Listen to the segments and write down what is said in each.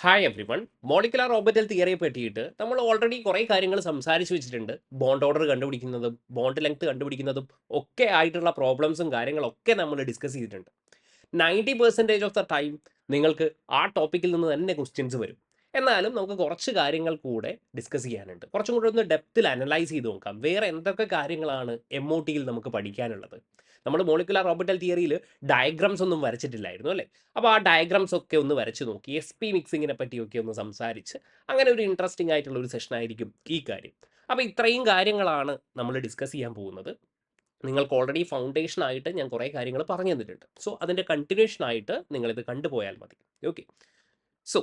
Hi everyone. Molecular orbital തിയറിയെ പറ്റിയിട്ട് നമ്മൾ ഓൾറെഡി കുറേ കാര്യങ്ങൾ സംസാരിച്ച് വെച്ചിട്ടുണ്ട്. ബോണ്ട് ഓർഡർ കണ്ടുപിടിക്കുന്നതും ബോണ്ട് ലെങ്ത് കണ്ടുപിടിക്കുന്നതും ഒക്കെ ആയിട്ടുള്ള പ്രോബ്ലംസും കാര്യങ്ങളൊക്കെ നമ്മൾ ഡിസ്കസ് ചെയ്തിട്ടുണ്ട്. 90% ഓഫ് ദ ടൈം നിങ്ങൾക്ക് ആ ടോപ്പിക്കിൽ നിന്ന് തന്നെ ക്വസ്റ്റ്യൻസ് വരും. എന്നാലും നമുക്ക് കുറച്ച് കാര്യങ്ങൾ കൂടെ ഡിസ്കസ് ചെയ്യാനുണ്ട്. കുറച്ചും കൂടെ ഒന്ന് ഡെപ്തിൽ അനലൈസ് ചെയ്ത് നോക്കാം. വേറെ എന്തൊക്കെ കാര്യങ്ങളാണ് MOTയിൽ നമുക്ക് പഠിക്കാനുള്ളത്. നമ്മൾ മോളിക്കുലാർ ഓർബിറ്റൽ തിയറിയിൽ ഡയഗ്രാംസ് ഒന്നും വരച്ചിട്ടില്ലായിരുന്നു അല്ലേ? അപ്പോൾ ആ ഡയഗ്രാംസ് ഒക്കെ ഒന്ന് വരച്ച് നോക്കി മിക്സിങ്ങിനെ പറ്റിയൊക്കെ ഒന്ന് സംസാരിച്ച് അങ്ങനെ ഒരു ഇൻട്രസ്റ്റിംഗ് ആയിട്ടുള്ള ഒരു സെഷൻ ആയിരിക്കും ഈ കാര്യം. അപ്പോൾ ഇത്രയും കാര്യങ്ങളാണ് നമ്മൾ ഡിസ്കസ് ചെയ്യാൻ പോകുന്നത്. നിങ്ങൾക്ക് ഓൾറെഡി ഫൗണ്ടേഷൻ ആയിട്ട് ഞാൻ കുറേ കാര്യങ്ങൾ പറഞ്ഞു തന്നിട്ടുണ്ട്. സോ അതിൻ്റെ കണ്ടിന്യൂഷൻ ആയിട്ട് നിങ്ങളിത് കണ്ടുപോയാൽ മതി. ഓക്കെ. സോ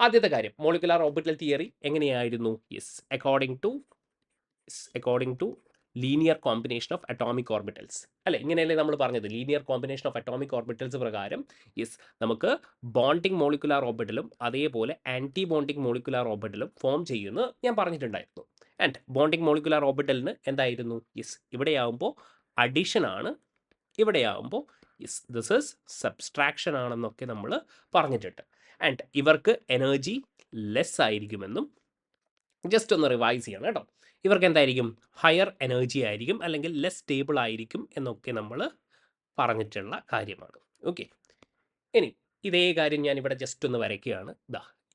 ആദ്യത്തെ കാര്യം, മോളിക്കുലാർ ഓർബിറ്റൽ തിയറി എങ്ങനെയായിരുന്നു? According to linear combination of atomic orbitals അല്ലെ, ഇങ്ങനെയല്ലേ നമ്മൾ പറഞ്ഞത്. Linear combination of atomic orbitals പ്രകാരം നമുക്ക് ബോണ്ടിങ് മോളിക്കുലാർ ഓർബിറ്റലും അതേപോലെ ആൻറ്റി ബോണ്ടിങ് മോളിക്കുലാർ ഓർബിറ്റലും ഫോം ചെയ്യുമെന്ന് ഞാൻ പറഞ്ഞിട്ടുണ്ടായിരുന്നു. ആൻഡ് ബോണ്ടിങ് മോളിക്കുലാർ ഓർബിറ്റലിന് എന്തായിരുന്നു? ഇവിടെയാവുമ്പോൾ അഡിഷൻ ആണ്, ഇവിടെയാവുമ്പോൾ ദിസ് ഈസ് സബ്സ്ട്രാക്ഷൻ ആണെന്നൊക്കെ നമ്മൾ പറഞ്ഞിട്ടുണ്ട്. ആൻഡ് ഇവർക്ക് എനർജി ലെസ് ആയിരിക്കുമെന്നും ജസ്റ്റ് ഒന്ന് റിവൈസ് ചെയ്യണം കേട്ടോ. ഇവർക്ക് എന്തായിരിക്കും? ഹയർ എനർജി ആയിരിക്കും, അല്ലെങ്കിൽ ലെസ് സ്റ്റേബിൾ ആയിരിക്കും എന്നൊക്കെ നമ്മൾ പറഞ്ഞിട്ടുള്ള കാര്യമാണ്. ഓക്കെ. ഇനി ഇതേ കാര്യം ഞാൻ ഇവിടെ ജസ്റ്റ് ഒന്ന് വരയ്ക്കുകയാണ്.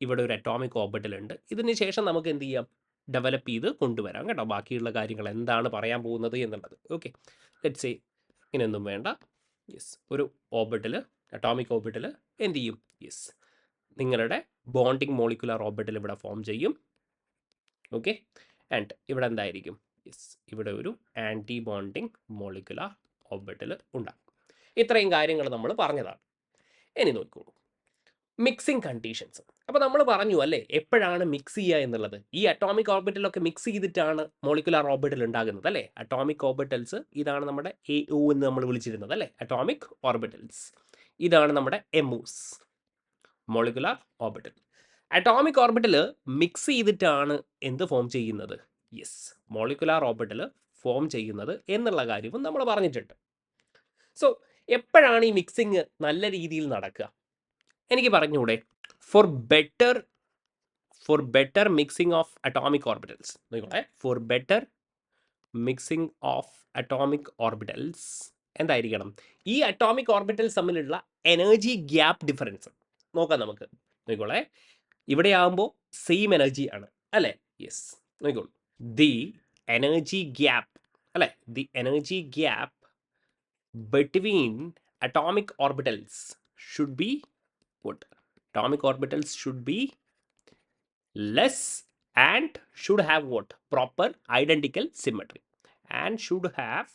ഇവിടെ ഒരു അറ്റോമിക് ഓർബിറ്റൽ ഉണ്ട്. ഇതിന് ശേഷം നമുക്ക് എന്ത് ചെയ്യാം? ഡെവലപ്പ് ചെയ്ത് കൊണ്ടുവരാം കേട്ടോ, ബാക്കിയുള്ള കാര്യങ്ങൾ എന്താണ് പറയാൻ പോകുന്നത് എന്നുള്ളത്. ഓക്കെ, ലെറ്റ്സ് സേ ഇങ്ങനെയൊന്നും വേണ്ട. ഒരു ഓർബിറ്റൽ, അറ്റോമിക് ഓർബിറ്റൽ എന്ത് ചെയ്യും? നിങ്ങളുടെ ബോണ്ടിങ് മോളിക്കുലാർ ഓർബിറ്റൽ ഇവിടെ ഫോം ചെയ്യും. ഓക്കെ. ആൻഡ് ഇവിടെ എന്തായിരിക്കും? ഇവിടെ ഒരു ആൻറ്റി ബോണ്ടിങ് മോളിക്കുലാർ ഓർബിറ്റൽ ഉണ്ടാകും. ഇത്രയും കാര്യങ്ങൾ നമ്മൾ പറഞ്ഞതാണ്. ഇനി നോക്കൂ, മിക്സിംഗ് കണ്ടീഷൻസ്. അപ്പോൾ നമ്മൾ പറഞ്ഞു അല്ലേ, എപ്പോഴാണ് മിക്സ് ചെയ്യുക എന്നുള്ളത്. ഈ അറ്റോമിക് ഓർബിറ്റലൊക്കെ മിക്സ് ചെയ്തിട്ടാണ് മോളിക്കുലാർ ഓർബിറ്റൽ ഉണ്ടാകുന്നത് അല്ലേ. അറ്റോമിക് ഓർബിറ്റൽസ് ഇതാണ് നമ്മുടെ AO എന്ന് നമ്മൾ വിളിച്ചിരുന്നത് അല്ലേ, അറ്റോമിക് ഓർബിറ്റൽസ്. ഇതാണ് നമ്മുടെ MOs, molecular orbital. Atomic orbital mix ചെയ്തിട്ടാണ് എന്ത് ഫോം ചെയ്യുന്നത്? മോളിക്കുലാർ ഓർബിറ്റൽ ഫോം ചെയ്യുന്നത് എന്നുള്ള കാര്യവും നമ്മൾ പറഞ്ഞിട്ടുണ്ട്. സോ എപ്പോഴാണ് ഈ മിക്സിങ് നല്ല രീതിയിൽ നടക്കുക? എനിക്ക് പറഞ്ഞൂടെ? Four better mixing of atomic orbitals. Four better mixing of atomic orbitals എന്തായിരിക്കണം? ഈ അറ്റോമിക് ഓർബിറ്റൽസ് തമ്മിലുള്ള എനർജി ഗ്യാപ്പ് ഡിഫറൻസ് നോക്കാം നമുക്ക്. നോക്കിക്കോളെ, ഇവിടെ ആകുമ്പോൾ സെയിം എനർജി ആണ് അല്ലേ. നോക്കിക്കോളൂ, ദി എനർജി ഗ്യാപ്പ് അല്ലേ, the energy gap between atomic orbitals should be what? Atomic orbitals should be less and should have what? Proper identical symmetry, and should have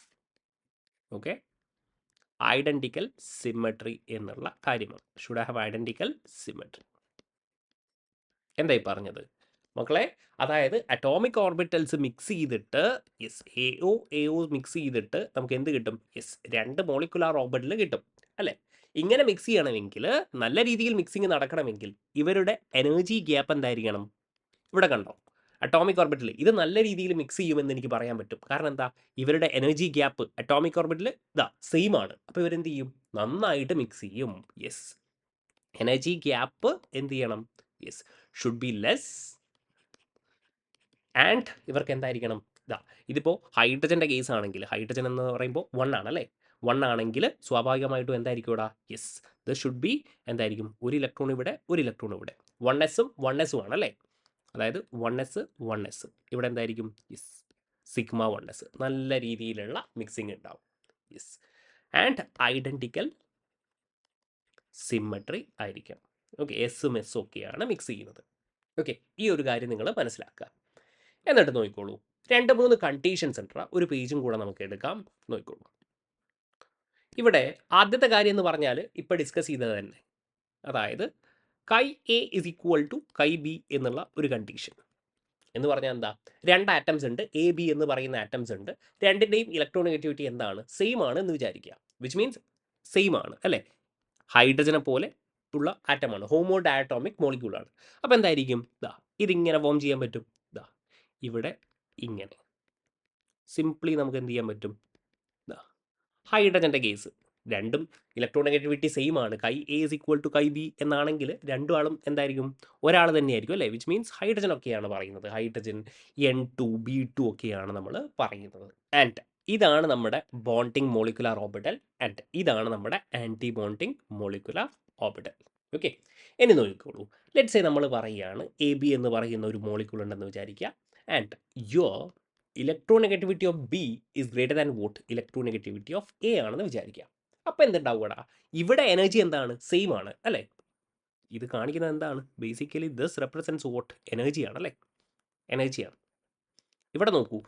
identical symmetry എന്നുള്ള കാര്യമാണ്. should have identical symmetry. എന്തായി പറഞ്ഞത് മക്കളെ? അതായത് atomic orbitals mix ചെയ്തിട്ട് AO mix ചെയ്തിട്ട് നമുക്ക് എന്ത് കിട്ടും? രണ്ട് മോളിക്കുലാർ ഓർബിറ്റൽ കിട്ടും അല്ലേ. ഇങ്ങനെ മിക്സ് ചെയ്യണമെങ്കിൽ, നല്ല രീതിയിൽ മിക്സിങ് നടക്കണമെങ്കിൽ ഇവരുടെ എനർജി ഗ്യാപ്പ് എന്തായിരിക്കണം? ഇവിടെ കണ്ടോ, അറ്റോമിക് ഓർബിറ്റൽ ഇത് നല്ല രീതിയിൽ മിക്സ് ചെയ്യുമെന്ന് എനിക്ക് പറയാൻ പറ്റും. കാരണം എന്താ? ഇവരുടെ energy gap atomic orbital same ആണ്. അപ്പോൾ ഇവരെന്ത് ചെയ്യും? നന്നായിട്ട് മിക്സ് ചെയ്യും. എനർജി ഗ്യാപ്പ് എന്ത് ചെയ്യണം? Should be less. ആൻഡ് ഇവർക്ക് എന്തായിരിക്കണം? ഇതിപ്പോൾ ഹൈഡ്രജൻ്റെ കേസ് ആണെങ്കിൽ, ഹൈഡ്രജൻ എന്ന് പറയുമ്പോൾ 1 ആണല്ലേ. 1 ആണെങ്കിൽ സ്വാഭാവികമായിട്ടും എന്തായിരിക്കും ഇവിടെ? ഇത് ഷുഡ് ബി എന്തായിരിക്കും? ഒരു ഇലക്ട്രോൺ ഇവിടെ, ഒരു ഇലക്ട്രോൺ ഇവിടെ. 1s-ഉം 1s-ഉം ആണല്ലേ. അതായത് 1s 1s ഇവിടെ എന്തായിരിക്കും? Sigma 1s. നല്ല രീതിയിലുള്ള മിക്സിങ് ഉണ്ടാവും. ആൻഡ് ഐഡൻറ്റിക്കൽ സിമ്മട്രി ആയിരിക്കാം. ഓക്കെ, എസും എസും ഒക്കെയാണ് മിക്സ് ചെയ്യുന്നത്. ഓക്കെ, ഈ ഒരു കാര്യം നിങ്ങൾ മനസ്സിലാക്കുക. എന്നിട്ട് നോക്കിക്കോളൂ, 2-3 കണ്ടീഷൻസ് ഉണ്ട്. ഒരു പേജും കൂടെ നമുക്ക് എടുക്കാം. നോക്കിക്കോളൂ, ഇവിടെ ആദ്യത്തെ കാര്യം എന്ന് പറഞ്ഞാൽ ഇപ്പോൾ ഡിസ്കസ് ചെയ്തത് തന്നെ. അതായത് കൈ A ഇസ് ഈക്വൽ ടു കൈ B എന്നുള്ള ഒരു കണ്ടീഷൻ. എന്ന് പറഞ്ഞാൽ എന്താ? 2 ആറ്റംസ് ഉണ്ട്, AB എന്ന് പറയുന്ന ആറ്റംസ് ഉണ്ട്. രണ്ടിൻ്റെയും ഇലക്ട്രോണെഗറ്റിവിറ്റി എന്താണ്? സെയിം ആണ് എന്ന് വിചാരിക്കുക. വിച്ച് മീൻസ് സെയിം ആണ് അല്ലേ. ഹൈഡ്രജനെ പോലെ ഉള്ള ആറ്റമാണ്, ഹോമോ ഡയറ്റോമിക് മോളിക്യൂളാണ്. അപ്പോൾ എന്തായിരിക്കും? ഇതിങ്ങനെ ഫോം ചെയ്യാൻ പറ്റും. ഇവിടെ ഇങ്ങനെ സിംപ്ലി നമുക്ക് എന്ത് ചെയ്യാൻ പറ്റും? ഹൈഡ്രജൻ്റെ കേസ് രണ്ടും ഇലക്ട്രോണെഗറ്റിവിറ്റി സെയിം ആണ്. Chi A is equal to chi B എന്നാണെങ്കിൽ രണ്ടും ആളും എന്തായിരിക്കും, ഒരാൾ തന്നെയായിരിക്കും അല്ലേ, വിച്ച് മീൻസ് ഹൈഡ്രജൻ ഒക്കെയാണ് പറയുന്നത്. ഹൈഡ്രജൻ N2 B2 ഒക്കെയാണ് നമ്മൾ പറയുന്നത്. ആൻഡ് ഇതാണ് നമ്മുടെ ബോണ്ടിങ് മോളിക്കുലാർ ഓർബിറ്റൽ ആൻഡ് ഇതാണ് നമ്മുടെ anti bonding molecular orbital. Okay, ഇനി നോക്കിക്കോളൂ. ലെറ്റ്സ് സേ നമ്മൾ പറയുകയാണ് എ ബി എന്ന് പറയുന്ന ഒരു മോളിക്യൂൾ ഉണ്ടെന്ന് വിചാരിക്കുക and your electronegativity of B is greater than vote electronegativity of A ആണെന്ന് വിചാരിക്കുക. അപ്പോൾ എന്തുണ്ടാവുകടാ, ഇവിടെ എനർജി എന്താണ്, സെയിം ആണ് അല്ലേ. ഇത് കാണിക്കുന്നത് എന്താണ്, ബേസിക്കലി ദിസ് റെപ്രസെൻറ്റ്സ് വോട്ട്, എനർജിയാണ് അല്ലേ, എനർജിയാണ്. ഇവിടെ നോക്കൂ,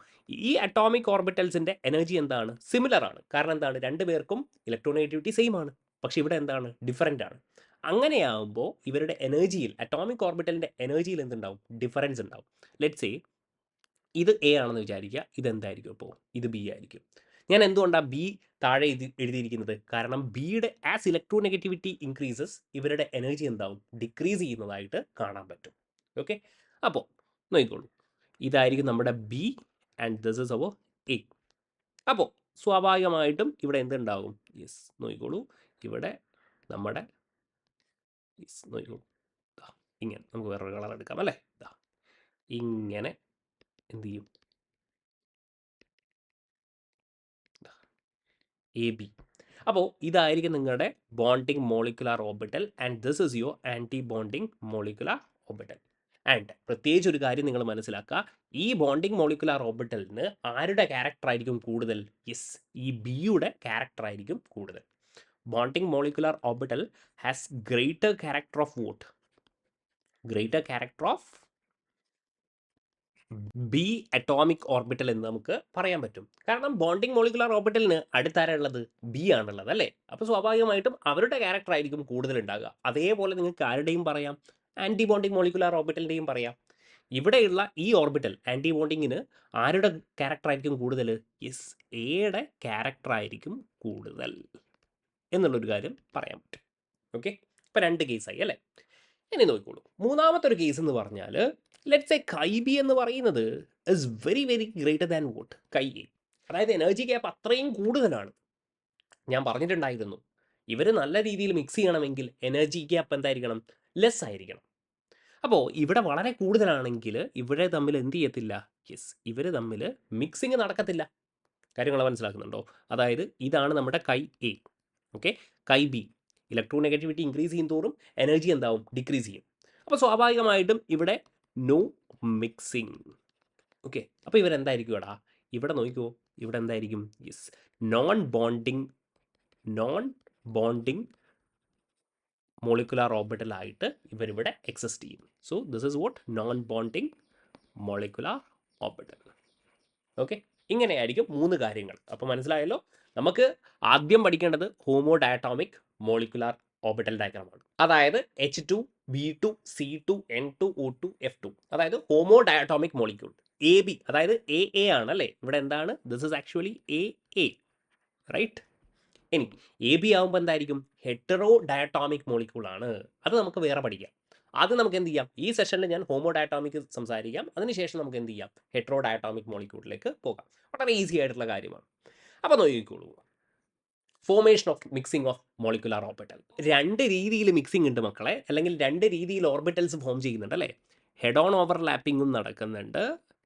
ഈ അറ്റോമിക് ഓർബിറ്റൽസിൻ്റെ എനർജി എന്താണ്, സിമിലർ ആണ്. കാരണം എന്താണ്, രണ്ടുപേർക്കും ഇലക്ട്രോനെഗറ്റിവിറ്റി സെയിം ആണ്. പക്ഷെ ഇവിടെ എന്താണ്, ഡിഫറൻ്റ് ആണ്. അങ്ങനെയാകുമ്പോൾ ഇവരുടെ എനർജിയിൽ, അറ്റോമിക് ഓർബിറ്റലിൻ്റെ എനർജിയിൽ എന്തുണ്ടാവും, ഡിഫറൻസ് ഉണ്ടാവും. ലെറ്റ്സ് സേ ഇത് എ ആണെന്ന് വിചാരിക്കുക, ഇതെന്തായിരിക്കും അപ്പോൾ, ഇത് ബി ആയിരിക്കും. ഞാൻ എന്തുകൊണ്ടാണ് ബി താഴെ എഴുതിയിരിക്കുന്നത്, കാരണം ബിയുടെ ആസ് ഇലക്ട്രോനെഗറ്റിവിറ്റി ഇൻക്രീസസ് ഇവരുടെ എനർജി എന്താവും, ഡിക്രീസ് ചെയ്യുന്നതായിട്ട് കാണാൻ പറ്റും. ഓക്കെ, അപ്പോൾ നോക്കിക്കോളൂ, ഇതായിരിക്കും നമ്മുടെ B and this is our A. അപ്പോൾ സ്വാഭാവികമായിട്ടും ഇവിടെ എന്തുണ്ടാവും, യെസ് നോക്കിക്കോളൂ, ഇവിടെ നമ്മുടെ യെസ് നോക്കിക്കോളൂ, ഇങ്ങനെ നമുക്ക് വേറൊരു കളർ എടുക്കാം അല്ലേ, ഇങ്ങനെ എന്ത് ചെയ്യും, എ ബി. അപ്പോൾ ഇതായിരിക്കും നിങ്ങളുടെ bonding molecular orbital and this is your anti bonding molecular orbital. And പ്രത്യേകിച്ച് ഒരു കാര്യം നിങ്ങൾ മനസ്സിലാക്കുക, ഈ ബോണ്ടിങ് മോളിക്കുലാർ ഓർബിറ്റലിന് ആരുടെ ക്യാരക്ടർ ആയിരിക്കും കൂടുതൽ, യെസ് ഈ ബിയുടെ ക്യാരക്ടർ ആയിരിക്കും കൂടുതൽ. Bonding molecular orbital has greater character of vote, greater character of B atomic orbital എന്ന് നമുക്ക് പറയാൻ പറ്റും. കാരണം ബോണ്ടിങ് മോളിക്കുലാർ ഓർബിറ്റലിന് അടുത്താരുള്ളത്, ബി ആണുള്ളത് അല്ലേ. അപ്പോൾ സ്വാഭാവികമായിട്ടും അവരുടെ ക്യാരക്ടർ ആയിരിക്കും കൂടുതൽ ഉണ്ടാകുക. അതേപോലെ നിങ്ങൾക്ക് ആരുടെയും പറയാം, ആൻറ്റി ബോണ്ടിങ് മോളിക്കുലാർ ഓർബിറ്റലിൻ്റെയും പറയാം. ഇവിടെയുള്ള ഈ ഓർബിറ്റൽ ആൻറ്റി ബോണ്ടിങ്ങിന് ആരുടെ ക്യാരക്ടർ ആയിരിക്കും കൂടുതൽ, യെസ് എയുടെ ക്യാരക്ടർ ആയിരിക്കും കൂടുതൽ എന്നുള്ളൊരു കാര്യം പറയാൻ പറ്റും. ഓക്കെ, ഇപ്പോൾ 2 കേസായി അല്ലേ. ഇനി നോക്കിക്കോളൂ, മൂന്നാമത്തെ ഒരു കേസ് എന്ന് പറഞ്ഞാൽ ലെറ്റ്സ് സേ കൈ ബി എന്ന് പറയുന്നത് is very very greater than vote chi A. അതായത് എനർജി ഗ്യാപ്പ് അത്രയും കൂടുതലാണ്. ഞാൻ പറഞ്ഞിട്ടുണ്ടായിരുന്നു, ഇവർ നല്ല രീതിയിൽ മിക്സ് ചെയ്യണമെങ്കിൽ എനർജി ഗ്യാപ്പ് എന്തായിരിക്കണം, ലെസ് ആയിരിക്കണം. അപ്പോൾ ഇവിടെ വളരെ കൂടുതലാണെങ്കിൽ ഇവരെ തമ്മിൽ എന്ത് ചെയ്യത്തില്ല, യെസ് ഇവർ തമ്മിൽ മിക്സിങ് നടക്കത്തില്ല. കാര്യങ്ങൾ മനസ്സിലാക്കുന്നുണ്ടോ. അതായത് ഇതാണ് നമ്മുടെ chi A, okay. Chi B electronegativity increase ചെയ്യും തോറും എനർജി എന്താവും, ഡിക്രീസ് ചെയ്യും. അപ്പോൾ സ്വാഭാവികമായിട്ടും ഇവിടെ നോ മിക്സിങ്. ഓക്കെ, അപ്പോൾ ഇവരെന്തായിരിക്കും എടാ, ഇവിടെ നോക്കിക്കോ, ഇവിടെ എന്തായിരിക്കും, യെസ് നോൺ ബോണ്ടിങ് മോളിക്കുലാർ ഓർബിറ്റലായിട്ട് ഇവരിവിടെ എക്സിസ്റ്റ് ചെയ്യും. So this is what non bonding molecular orbital. Okay, ഇങ്ങനെയായിരിക്കും 3 കാര്യങ്ങൾ. അപ്പോൾ മനസ്സിലായല്ലോ. നമുക്ക് ആദ്യം പഠിക്കേണ്ടത് ഹോമോ ഡയറ്റോമിക് മോളിക്കുലാർ ഓർബിറ്റൽ ഡയഗ്രമാണ്. അതായത് H2 B2 C2 N2 O2 F2, അതായത് homo diatomic molecule. A B അതായത് എ എ ആണ് അല്ലേ, ഇവിടെ എന്താണ്, this is actually A A, right. ഇനി എ ബി ആകുമ്പോൾ എന്തായിരിക്കും, ഹെറ്ററോ ഡയറ്റോമിക് മോളിക്യൂൾ ആണ്. അത് നമുക്ക് വേറെ പഠിക്കാം. ആദ്യം നമുക്ക് എന്ത് ചെയ്യാം, ഈ സെഷനിൽ ഞാൻ ഹോമോ ഡയറ്റോമിക് സംസാരിക്കാം, അതിനുശേഷം നമുക്ക് എന്ത് ചെയ്യാം, ഹെറ്ററോ ഡയറ്റോമിക് മോളിക്യൂളിലേക്ക് പോകാം. വളരെ ഈസി ആയിട്ടുള്ള കാര്യമാണ്. അപ്പോൾ നോക്കിക്കോളൂ, formation of mixing of molecular orbital. 2 രീതിയിൽ മിക്സിംഗ് ഉണ്ട് മക്കളെ, അല്ലെങ്കിൽ 2 രീതിയിൽ ഓർബിറ്റൽസ് ഫോം ചെയ്യുന്നുണ്ട് അല്ലേ. ഹെഡ് ഓൺ ഓവർലാപ്പിങ്ങും നടക്കുന്നുണ്ട്,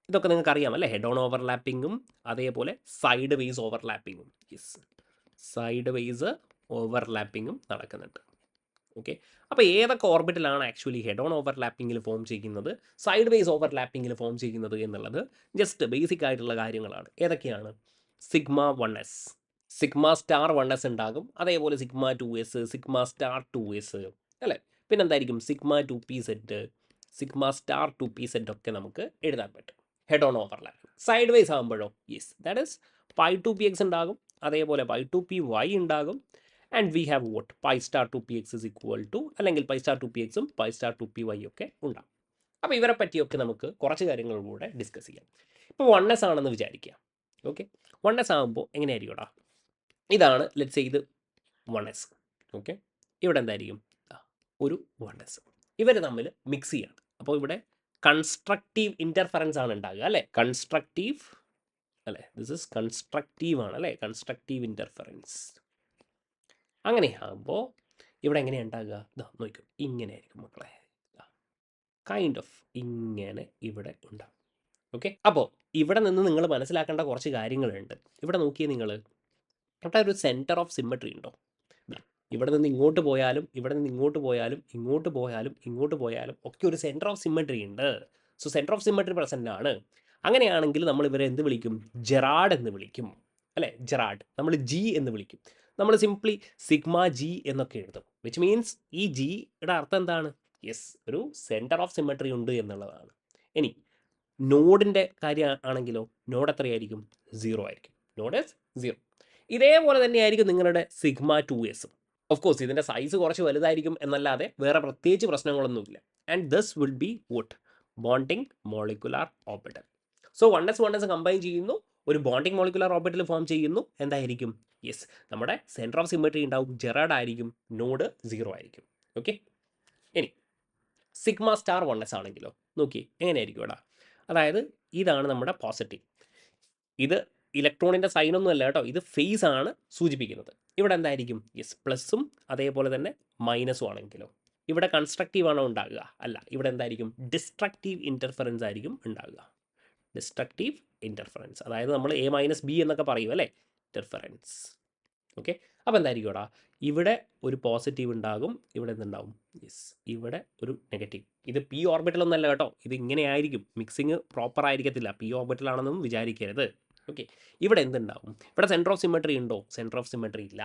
ഇതൊക്കെ നിങ്ങൾക്ക് അറിയാം അല്ലേ. ഹെഡ് ഓൺ ഓവർലാപ്പിങ്ങും അതേപോലെ സൈഡ് വേസ് ഓവർലാപ്പിങ്ങും, യെസ് സൈഡ് വേസ് ഓവർലാപ്പിങ്ങും നടക്കുന്നുണ്ട്. ഓക്കെ, അപ്പോൾ ഏതൊക്കെ ഓർബിറ്റലാണ് ആക്ച്വലി ഹെഡ് ഓൺ ഓവർലാപ്പിങ്ങിൽ ഫോം ചെയ്യുന്നത്, സൈഡ് വേസ് ഓവർലാപ്പിങ്ങിൽ ഫോം ചെയ്യുന്നത് എന്നുള്ളത് ജസ്റ്റ് ബേസിക് ആയിട്ടുള്ള കാര്യങ്ങളാണ്. ഏതൊക്കെയാണ്, sigma 1s, sigma star 1s ഉണ്ടാകും, അതേപോലെ sigma 2s, sigma star 2s അല്ലേ. പിന്നെന്തായിരിക്കും, sigma 2pz, sigma star 2pz ഒക്കെ നമുക്ക് എഴുതാൻ പറ്റും head on overlap. Side wise ആകുമ്പോഴോ, yes that is pi 2px ഉണ്ടാകും, അതേപോലെ പൈ 2py ഉണ്ടാകും. And we have what pi star 2px is equal to, അല്ലെങ്കിൽ പൈ സ്റ്റാർ 2pxും പൈ സ്റ്റാർ 2py ഒക്കെ ഉണ്ടാകും. അപ്പോൾ ഇവരെ പറ്റിയൊക്കെ നമുക്ക് കുറച്ച് കാര്യങ്ങൾ കൂടെ ഡിസ്കസ് ചെയ്യാം. ഇപ്പോൾ 1s ആണെന്ന് വിചാരിക്കുക. ഓക്കെ, 1s ആകുമ്പോൾ എങ്ങനെയായിരിക്കും, ഇതാണ് ലെറ്റ്സ് സേ ഇത് 1s. ഓക്കെ, ഇവിടെ എന്തായിരിക്കും, ഒരു 1s. ഇവർ തമ്മിൽ മിക്സ് ചെയ്യാണ്. അപ്പോൾ ഇവിടെ കൺസ്ട്രക്റ്റീവ് ഇൻ്റർഫറൻസ് ആണ് ഉണ്ടാകുക അല്ലേ, കൺസ്ട്രക്റ്റീവ് അല്ലേ, ദിസ് ഇസ് കൺസ്ട്രക്റ്റീവ് ആണ് അല്ലേ, കൺസ്ട്രക്റ്റീവ് ഇൻ്റർഫറൻസ്. അങ്ങനെയാകുമ്പോൾ ഇവിടെ എങ്ങനെയാണ് ഉണ്ടാകുക? ഇതാ നോക്കൂ, ഇങ്ങനെ ആയിരിക്കും മക്കളെ, കൈൻഡ് ഓഫ് ഇങ്ങനെ ഇവിടെ ഉണ്ടാകും. ഓക്കെ, അപ്പോൾ ഇവിടെ നിന്ന് നിങ്ങൾ മനസ്സിലാക്കേണ്ട കുറച്ച് കാര്യങ്ങളുണ്ട്. ഇവിടെ നോക്കിയേ നിങ്ങൾ, ഇവിടെ ഒരു സെൻറ്റർ ഓഫ് സിമ്മട്രി ഉണ്ടോ? ഇവിടെ നിന്ന് ഇങ്ങോട്ട് പോയാലും ഇവിടെ നിന്ന് ഇങ്ങോട്ട് പോയാലും ഇങ്ങോട്ട് പോയാലും ഇങ്ങോട്ട് പോയാലും ഒക്കെ ഒരു സെൻറ്റർ ഓഫ് സിമ്മട്രി ഉണ്ട്. So centre of symmetry present ആണ്. അങ്ങനെയാണെങ്കിൽ നമ്മൾ ഇവരെ എന്ത് വിളിക്കും? ജെറാഡ് എന്ന് വിളിക്കും, അല്ലേ? ജെറാഡ് നമ്മൾ ജി എന്ന് വിളിക്കും. നമ്മൾ സിംപ്ലി സിഗ്മ ജി എന്നൊക്കെ എഴുതും. വിച്ച് മീൻസ് ഈ ജിയുടെ അർത്ഥം എന്താണ്? യെസ്, ഒരു സെൻറ്റർ ഓഫ് സിമ്മട്രി ഉണ്ട് എന്നുള്ളതാണ്. ഇനി നോഡിൻ്റെ കാര്യം ആണെങ്കിലോ, നോഡ് എത്രയായിരിക്കും? 0 ആയിരിക്കും. നോഡ് 0. ഇതേപോലെ തന്നെയായിരിക്കും നിങ്ങളുടെ സിഗ്മ 2s. ഓഫ് കോഴ്സ് ഇതിൻ്റെ സൈസ് കുറച്ച് വലുതായിരിക്കും എന്നല്ലാതെ വേറെ പ്രത്യേകിച്ച് പ്രശ്നങ്ങളൊന്നുമില്ല. And this will be vote? Bonding molecular orbital. So 1s combine ചെയ്യുന്നു, ഒരു ബോണ്ടിങ് മോളിക്കുലാർ ഓർബിറ്റൽ ഫോം ചെയ്യുന്നു. എന്തായിരിക്കും? യെസ്, നമ്മുടെ സെൻറ്റർ ഓഫ് സിമ്മട്രി ഉണ്ടാവും, ജെറാഡ് ആയിരിക്കും, നോഡ് 0 ആയിരിക്കും. ഓക്കെ, ഇനി സിഗ്മ സ്റ്റാർ 1s ആണെങ്കിലോ, നോക്കി എങ്ങനെയായിരിക്കും ഇവിടെ? അതായത് ഇതാണ് നമ്മുടെ പോസിറ്റീവ്. ഇത് ഇലക്ട്രോണിൻ്റെ സൈനൊന്നും അല്ല കേട്ടോ, ഇത് ഫേസ് ആണ് സൂചിപ്പിക്കുന്നത്. ഇവിടെ എന്തായിരിക്കും? യെസ്, പ്ലസും അതേപോലെ തന്നെ മൈനസും ആണെങ്കിലോ, ഇവിടെ കൺസ്ട്രക്റ്റീവ് ആണോ ഉണ്ടാകുക? അല്ല, ഇവിടെ എന്തായിരിക്കും? ഡിസ്ട്രക്റ്റീവ് ഇൻ്റർഫറൻസ് ആയിരിക്കും ഉണ്ടാകുക. ഡിസ്ട്രക്റ്റീവ് ഇൻ്റർഫറൻസ്, അതായത് നമ്മൾ A-B എന്നൊക്കെ പറയും അല്ലേ, ഇൻ്റർഫറൻസ്. ഓക്കെ, അപ്പോൾ എന്തായിരിക്കും ഇവിടെ? ഇവിടെ ഒരു പോസിറ്റീവ് ഉണ്ടാകും, ഇവിടെ എന്തുണ്ടാവും? യെസ്, ഇവിടെ ഒരു നെഗറ്റീവ്. ഇത് പി ഓർബിറ്റലൊന്നല്ല കേട്ടോ, ഇത് ഇങ്ങനെ ആയിരിക്കും. മിക്സിങ് പ്രോപ്പർ ആയിരിക്കത്തില്ല, പി ഓർബിറ്റലാണെന്നും വിചാരിക്കരുത്. ഓക്കെ, ഇവിടെ എന്തുണ്ടാവും? ഇവിടെ സെൻറ്റർ ഓഫ് സിമ്മട്രി ഉണ്ടോ? സെൻറ്റർ ഓഫ് സിമ്മട്രി ഇല്ല.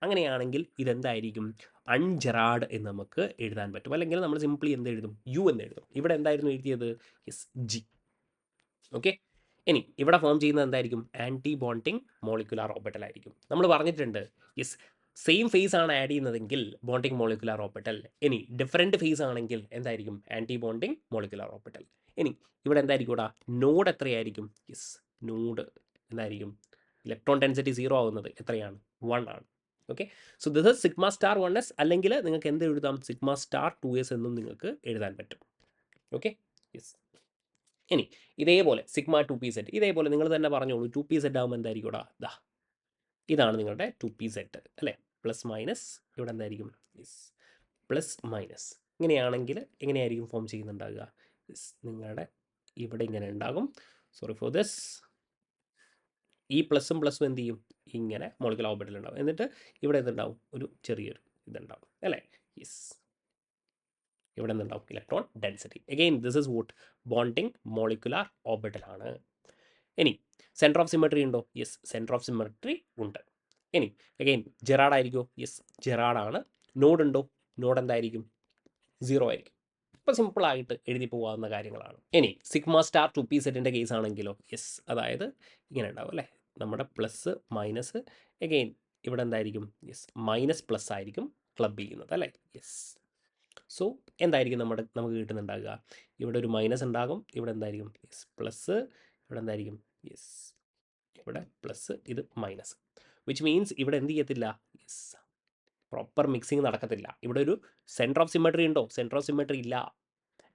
അങ്ങനെയാണെങ്കിൽ ഇതെന്തായിരിക്കും? അൺജെറാഡ് എന്ന് നമുക്ക് എഴുതാൻ പറ്റും. അല്ലെങ്കിൽ നമ്മൾ സിംപ്ലി എന്ത് എഴുതും? യു എന്ന് എഴുതും. ഇവിടെ എന്തായിരുന്നു എഴുതിയത്? Yes, G. ഓക്കെ, ഇനി ഇവിടെ ഫോം ചെയ്യുന്നത് എന്തായിരിക്കും? ആൻറ്റി ബോണ്ടിങ് മോളിക്കുലാർ ഓർബിറ്റൽ ആയിരിക്കും. നമ്മൾ പറഞ്ഞിട്ടുണ്ട്, യെസ്, സെയിം ഫേസ് ആണ് ആഡ് ചെയ്യുന്നതെങ്കിൽ ബോണ്ടിങ് മോളിക്കുലാർ ഓർബിറ്റൽ. ഇനി ഡിഫറെൻറ്റ് ഫേസ് ആണെങ്കിൽ എന്തായിരിക്കും? Anti bonding molecular orbital. ഇനി ഇവിടെ എന്തായിരിക്കും ഇവിടെ? നോഡ് എത്രയായിരിക്കും? യെസ്, നോഡ് എന്തായിരിക്കും? ഇലക്ട്രോൺ ഡെൻസിറ്റി 0 ആവുന്നത് എത്രയാണ്? 1 ആണ്. Okay, so this is sigma star 1s, അല്ലെങ്കിൽ നിങ്ങൾക്ക് എന്ത് എഴുതാം? സിഗ്മ സ്റ്റാർ 2s എന്നും നിങ്ങൾക്ക് എഴുതാൻ പറ്റും. Okay, yes. ഇനി ഇതേപോലെ സിഗ്മ 2pz, ഇതേപോലെ നിങ്ങൾ തന്നെ പറഞ്ഞോളൂ. 2pz ആകുമ്പോൾ എന്തായിരിക്കും ഇവിടെ? ദാ ഇതാണ് നിങ്ങളുടെ 2pz അല്ലേ? പ്ലസ് മൈനസ് ഇവിടെ എന്തായിരിക്കും? Yes, plus minus. ഇങ്ങനെയാണെങ്കിൽ എങ്ങനെയായിരിക്കും ഫോം ചെയ്യുന്നുണ്ടാകുക? യെസ്, നിങ്ങളുടെ ഇവിടെ ഇങ്ങനെ ഉണ്ടാകും. Sorry for this. ഈ പ്ലസും പ്ലസും എന്ത് ചെയ്യും? ഇങ്ങനെ മോളിക്കുലർ ഓർബിറ്റൽ ഉണ്ടാവും. എന്നിട്ട് ഇവിടെ എന്തുണ്ടാവും? ഒരു ചെറിയൊരു ഇതുണ്ടാവും അല്ലേ? യെസ്, ഇവിടെ എന്തുണ്ടാവും? Electron density. Again this is what? Bonding molecular orbital ആണ്. ഇനി സെൻറ്റർ ഓഫ് സിമ്മട്രി ഉണ്ടോ? യെസ്, സെൻറ്റർ ഓഫ് സിമ്മട്രി ഉണ്ട്. ഇനി അഗെയിൻ ജെറാഡ് ആയിരിക്കുമോ? യെസ്, ജെറാഡാണ്. നോഡ് ഉണ്ടോ? നോഡ് എന്തായിരിക്കും? 0 ആയിരിക്കും. ഇപ്പോൾ സിമ്പിളായിട്ട് എഴുതി പോകാവുന്ന കാര്യങ്ങളാണ്. ഇനി സിഗ്മ സ്റ്റാർ 2pzൻ്റെ കേസ് ആണെങ്കിലോ, യെസ്, അതായത് ഇങ്ങനെ ഉണ്ടാവും അല്ലേ? നമ്മുടെ പ്ലസ് മൈനസ്, അഗെയിൻ ഇവിടെ എന്തായിരിക്കും? യെസ്, മൈനസ് പ്ലസ് ആയിരിക്കും ക്ലബ് ചെയ്യുന്നത് അല്ലേ? യെസ്. സോ എന്തായിരിക്കും നമുക്ക് കിട്ടുന്നുണ്ടാകുക? ഇവിടെ ഒരു മൈനസ് ഉണ്ടാകും, ഇവിടെ എന്തായിരിക്കും? യെസ്, പ്ലസ്, ഇവിടെ എന്തായിരിക്കും? യെസ്, ഇവിടെ പ്ലസ്, ഇത് മൈനസ്. വിച്ച് മീൻസ് ഇവിടെ എന്ത് ചെയ്യത്തില്ല? യെസ്, പ്രോപ്പർ മിക്സിങ് നടക്കത്തില്ല. ഇവിടെ ഒരു സെൻറ്റർ ഓഫ് സിമ്മട്രി ഉണ്ടോ? സെൻറ്റർ ഓഫ് സിമ്മട്രി ഇല്ല.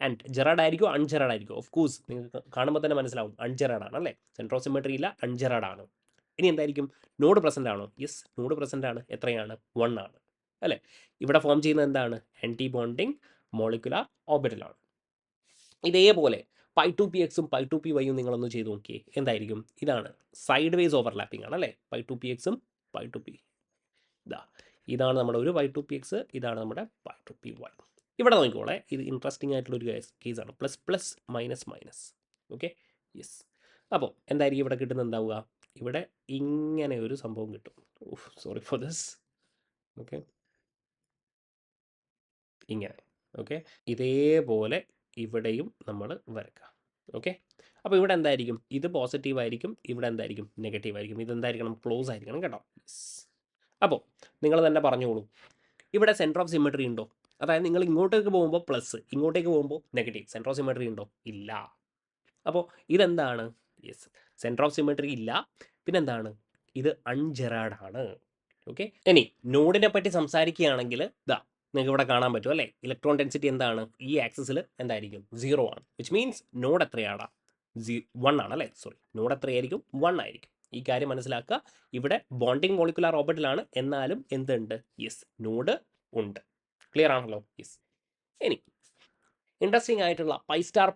ആൻഡ് ജെറാഡ് ആയിരിക്കും, അൺജെറാഡ് ആയിരിക്കും? ഓഫ് കോഴ്സ് നിങ്ങൾക്ക് കാണുമ്പോൾ തന്നെ മനസ്സിലാവും അൺജെറാഡ് ആണ് അല്ലേ? സെൻറ്റർ ഓഫ് സിമ്മട്രി ഇല്ല, അൺജെറാഡ് ആണ്. ഇനി എന്തായിരിക്കും? നോഡ് പ്രസൻ്റ് ആണോ? യെസ്, നോഡ് പ്രസൻ്റ് ആണ്. എത്രയാണ്? 1 ആണ് അല്ലേ? ഇവിടെ ഫോം ചെയ്യുന്നത് എന്താണ്? ആൻറ്റി ബോണ്ടിങ് മോളിക്കുലാർ ഓർബിറ്റലാണ്. ഇതേപോലെ പൈ 2pxും പൈ 2pyയും നിങ്ങളൊന്ന് ചെയ്ത് നോക്കിയേ. എന്തായിരിക്കും? ഇതാണ് സൈഡ് വേസ് ഓവർലാപ്പിംഗ് ആണ് അല്ലേ? പൈ 2pxും പൈ 2p. ഇതാണ് നമ്മുടെ ഒരു പൈ 2px, ഇതാണ് നമ്മുടെ പൈ 2py. ഇവിടെ നോക്കിക്കോളെ, ഇത് ഇൻട്രസ്റ്റിംഗ് ആയിട്ടുള്ളൊരു കേസാണ്. Plus plus minus minus. Okay, yes. അപ്പോൾ എന്തായിരിക്കും ഇവിടെ കിട്ടുന്നത്? ഉണ്ടാവുക ഇവിടെ ഇങ്ങനെ ഒരു സംഭവം കിട്ടും. Sorry for this. ഓക്കെ, ഇങ്ങനെ. ഓക്കെ, ഇതേപോലെ ഇവിടെയും നമ്മൾ വരയ്ക്കാം. ഓക്കെ, അപ്പോൾ ഇവിടെ എന്തായിരിക്കും? ഇത് പോസിറ്റീവ് ആയിരിക്കും, ഇവിടെ എന്തായിരിക്കും? നെഗറ്റീവ് ആയിരിക്കും. ഇതെന്തായിരിക്കണം? ക്ലോസ് ആയിരിക്കണം കേട്ടോ. അപ്പോൾ നിങ്ങൾ തന്നെ പറഞ്ഞോളൂ, ഇവിടെ സെൻറ്റർ ഓഫ് സിമ്മട്രി ഉണ്ടോ? അതായത് നിങ്ങൾ ഇങ്ങോട്ടേക്ക് പോകുമ്പോൾ പ്ലസ്, ഇങ്ങോട്ടേക്ക് പോകുമ്പോൾ നെഗറ്റീവ്. സെൻറ്റർ ഓഫ് സിമ്മട്രി ഉണ്ടോ? ഇല്ല. അപ്പോൾ ഇതെന്താണ്? യെസ്, സെൻറ്റർ ഓഫ് സിമ്മട്രി ഇല്ല. പിന്നെന്താണ്? ഇത് അൺജെറാഡ് ആണ്. ഓക്കെ, ഇനി നോഡിനെ പറ്റി സംസാരിക്കുകയാണെങ്കിൽ ഇതാ നിങ്ങൾക്ക് ഇവിടെ കാണാൻ പറ്റും അല്ലേ? ഇലക്ട്രോൺ ഡെൻസിറ്റി എന്താണ്? ഈ ആക്സിസിൽ എന്തായിരിക്കും? 0 ആണ്. വിച്ച് മീൻസ് നോഡ് എത്രയാണ്? 1 ആണ് അല്ലേ? സോറി, നോഡ് എത്രയായിരിക്കും? 1 ആയിരിക്കും. ഈ കാര്യം മനസ്സിലാക്കുക. ഇവിടെ ബോണ്ടിങ് മോളിക്കുലാർ ഓർബിറ്റലാണ്, എന്നാലും എന്തുണ്ട്? യെസ്, നോഡ് ഉണ്ട്. ക്ലിയർ ആണല്ലോ? യെസ്. ഇനി ഇൻട്രസ്റ്റിംഗ് ആയിട്ടുള്ള പൈ സ്റ്റാർ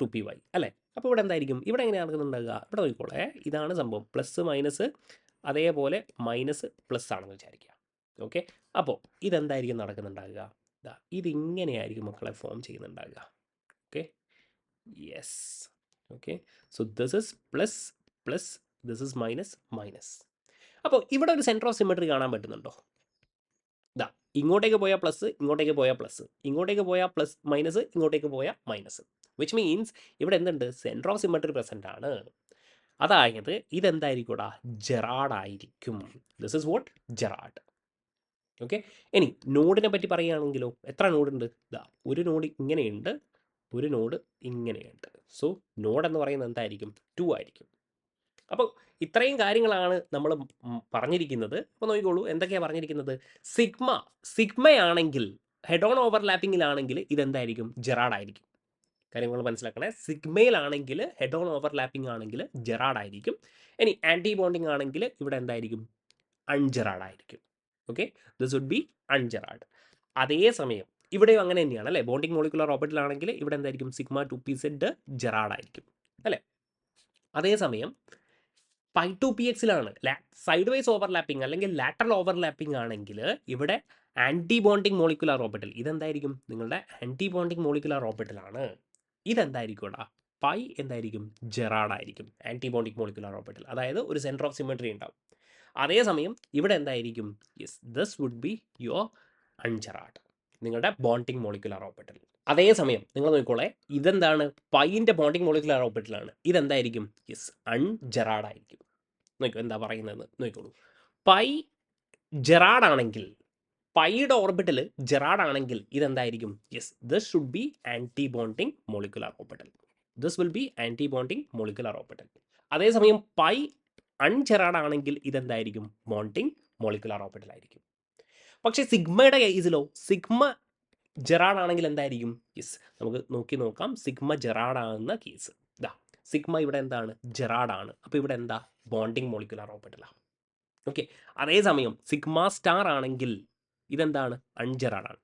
2p അല്ലേ? അപ്പോൾ ഇവിടെ എന്തായിരിക്കും? ഇവിടെ എങ്ങനെയാണ് നടക്കുന്നുണ്ടാകുക? ഇവിടെ നോക്കിക്കോളെ, ഇതാണ് സംഭവം. പ്ലസ് മൈനസ്, അതേപോലെ മൈനസ് പ്ലസ് ആണെന്ന് വിചാരിക്കുക. ഓക്കെ, അപ്പോൾ ഇതെന്തായിരിക്കും നടക്കുന്നുണ്ടാകുക? ഇതിങ്ങനെയായിരിക്കും മക്കളെ ഫോം ചെയ്യുന്നുണ്ടാകുക. Okay, yes. Okay, so this is plus plus, this is minus minus. അപ്പോൾ ഇവിടെ ഒരു സെൻറ്റർ ഓഫ് സിമെട്രി കാണാൻ പറ്റുന്നുണ്ടോ? ഇങ്ങോട്ടേക്ക് പോയാൽ പ്ലസ്, ഇങ്ങോട്ടേക്ക് പോയാൽ പ്ലസ്, ഇങ്ങോട്ടേക്ക് പോയാൽ പ്ലസ് മൈനസ്, ഇങ്ങോട്ടേക്ക് പോയാൽ മൈനസ്. വിച്ച് മീൻസ് ഇവിടെ എന്തുണ്ട്? സെൻറ്റർ ഓഫ് സിമെട്രി പ്രസൻ്റ് ആണ്. അതായത് ഇതെന്തായിരിക്കും? ജെറാഡ് ആയിരിക്കും. This is what? Gerard. Okay, ഇനി നോഡിനെ പറ്റി പറയുകയാണെങ്കിലോ, എത്ര നോഡുണ്ട്? ഒരു നോഡ് ഇങ്ങനെയുണ്ട്, ഒരു നോഡ് ഇങ്ങനെയുണ്ട്. സോ നോഡ് എന്ന് പറയുന്നത് എന്തായിരിക്കും? 2 ആയിരിക്കും. അപ്പോൾ ഇത്രയും കാര്യങ്ങളാണ് നമ്മൾ പറഞ്ഞിരിക്കുന്നത്. അപ്പോൾ നോക്കിക്കോളൂ, എന്തൊക്കെയാണ് പറഞ്ഞിരിക്കുന്നത്? സിഗ്മയാണെങ്കിൽ, ഹെഡ് ഓൺ ഓവർലാപ്പിങ്ങിലാണെങ്കിൽ ഇതെന്തായിരിക്കും? ജെറാഡ് ആയിരിക്കും. കാര്യങ്ങൾ മനസ്സിലാക്കണേ. സിഗ്മയിലാണെങ്കിൽ, ഹെഡ് ഓൺ ഓവർലാപ്പിംഗ് ആണെങ്കിൽ ജെറാഡ് ആയിരിക്കും. ഇനി ആൻറ്റി ബോണ്ടിങ് ആണെങ്കിൽ ഇവിടെ എന്തായിരിക്കും? അൺജെറാഡ് ആയിരിക്കും. Okay, this would be ungerade. അതേസമയം ഇവിടെയും അങ്ങനെ തന്നെയാണ് അല്ലേ? ബോണ്ടിങ് മോളിക്കുലർ ഓർബിറ്റലാണെങ്കിൽ ഇവിടെ എന്തായിരിക്കും? സിഗ്മ 2pz ജെറാഡ് ആയിരിക്കും അല്ലേ? അതേസമയം പൈ 2pxലാണ് സൈഡ് വൈസ് ഓവർലാപ്പിംഗ് അല്ലെങ്കിൽ ലാറ്ററൽ ഓവർലാപ്പിംഗ് ആണെങ്കിൽ ഇവിടെ ആൻറ്റി ബോണ്ടിങ് മോളിക്കുലർ ഓർബിറ്റൽ, ഇതെന്തായിരിക്കും? നിങ്ങളുടെ ആൻറ്റി ബോണ്ടിങ് മോളിക്കുലർ ഓർബിറ്റലാണ്. ഇതെന്തായിരിക്കും? പൈ എന്തായിരിക്കും? ജെറാഡ് ആയിരിക്കും. ആൻറ്റി ബോണ്ടിങ് മോളിക്കുലർ ഓർബിറ്റൽ, അതായത് ഒരു സെൻറ്റർ ഓഫ് സിമെട്രി ഉണ്ടാവും. അതേസമയം ഇവിടെ എന്തായിരിക്കും? Yes, this would be your ungerade, നിങ്ങളുടെ ബോണ്ടിങ് മോളിക്കുലർ ഓർബിറ്റൽ. അതേസമയം നിങ്ങൾ നോക്കിക്കോളെ, ഇതെന്താണ്? പൈൻ്റെ ബോണ്ടിങ് മോളിക്കുലർ ഓർബിറ്റലാണ്. ഇതെന്തായിരിക്കും? യെസ്, അൺജെറാഡ് ആയിരിക്കും. നോക്കൂ എന്താ പറയുന്നത് നോക്കിക്കോളൂ. പൈ ജെറാഡ് ആണെങ്കിൽ, പൈയുടെ ഓർബിറ്റൽ ജെറാഡ് ആണെങ്കിൽ ഇതെന്തായിരിക്കും? Yes, this should be anti bonding molecular orbital. This will be anti bonding molecular orbital. അതേസമയം പൈ അൺജെറാഡ് ആണെങ്കിൽ ഇതെന്തായിരിക്കും? ബോണ്ടിങ് മോളിക്കുലർ ഓർബിറ്റൽ ആയിരിക്കും. പക്ഷേ സിഗ്മയുടെ കേസിലോ, സിഗ്മ ജെറാഡ് ആണെങ്കിൽ എന്തായിരിക്കും? യെസ്, നമുക്ക് നോക്കാം. സിഗ്മ ജെറാഡ് ആകുന്ന കേസ് സിഗ്മ ഇവിടെ എന്താണ്? ജെറാഡ് ആണ്. അപ്പോൾ ഇവിടെ എന്താ? ബോണ്ടിങ് മോളിക്കുലർ ഓർബിറ്റലാണ്. ഓക്കെ, അതേസമയം സിഗ്മ സ്റ്റാർ ആണെങ്കിൽ ഇതെന്താണ്? അൺജെറാഡ് ആണ്.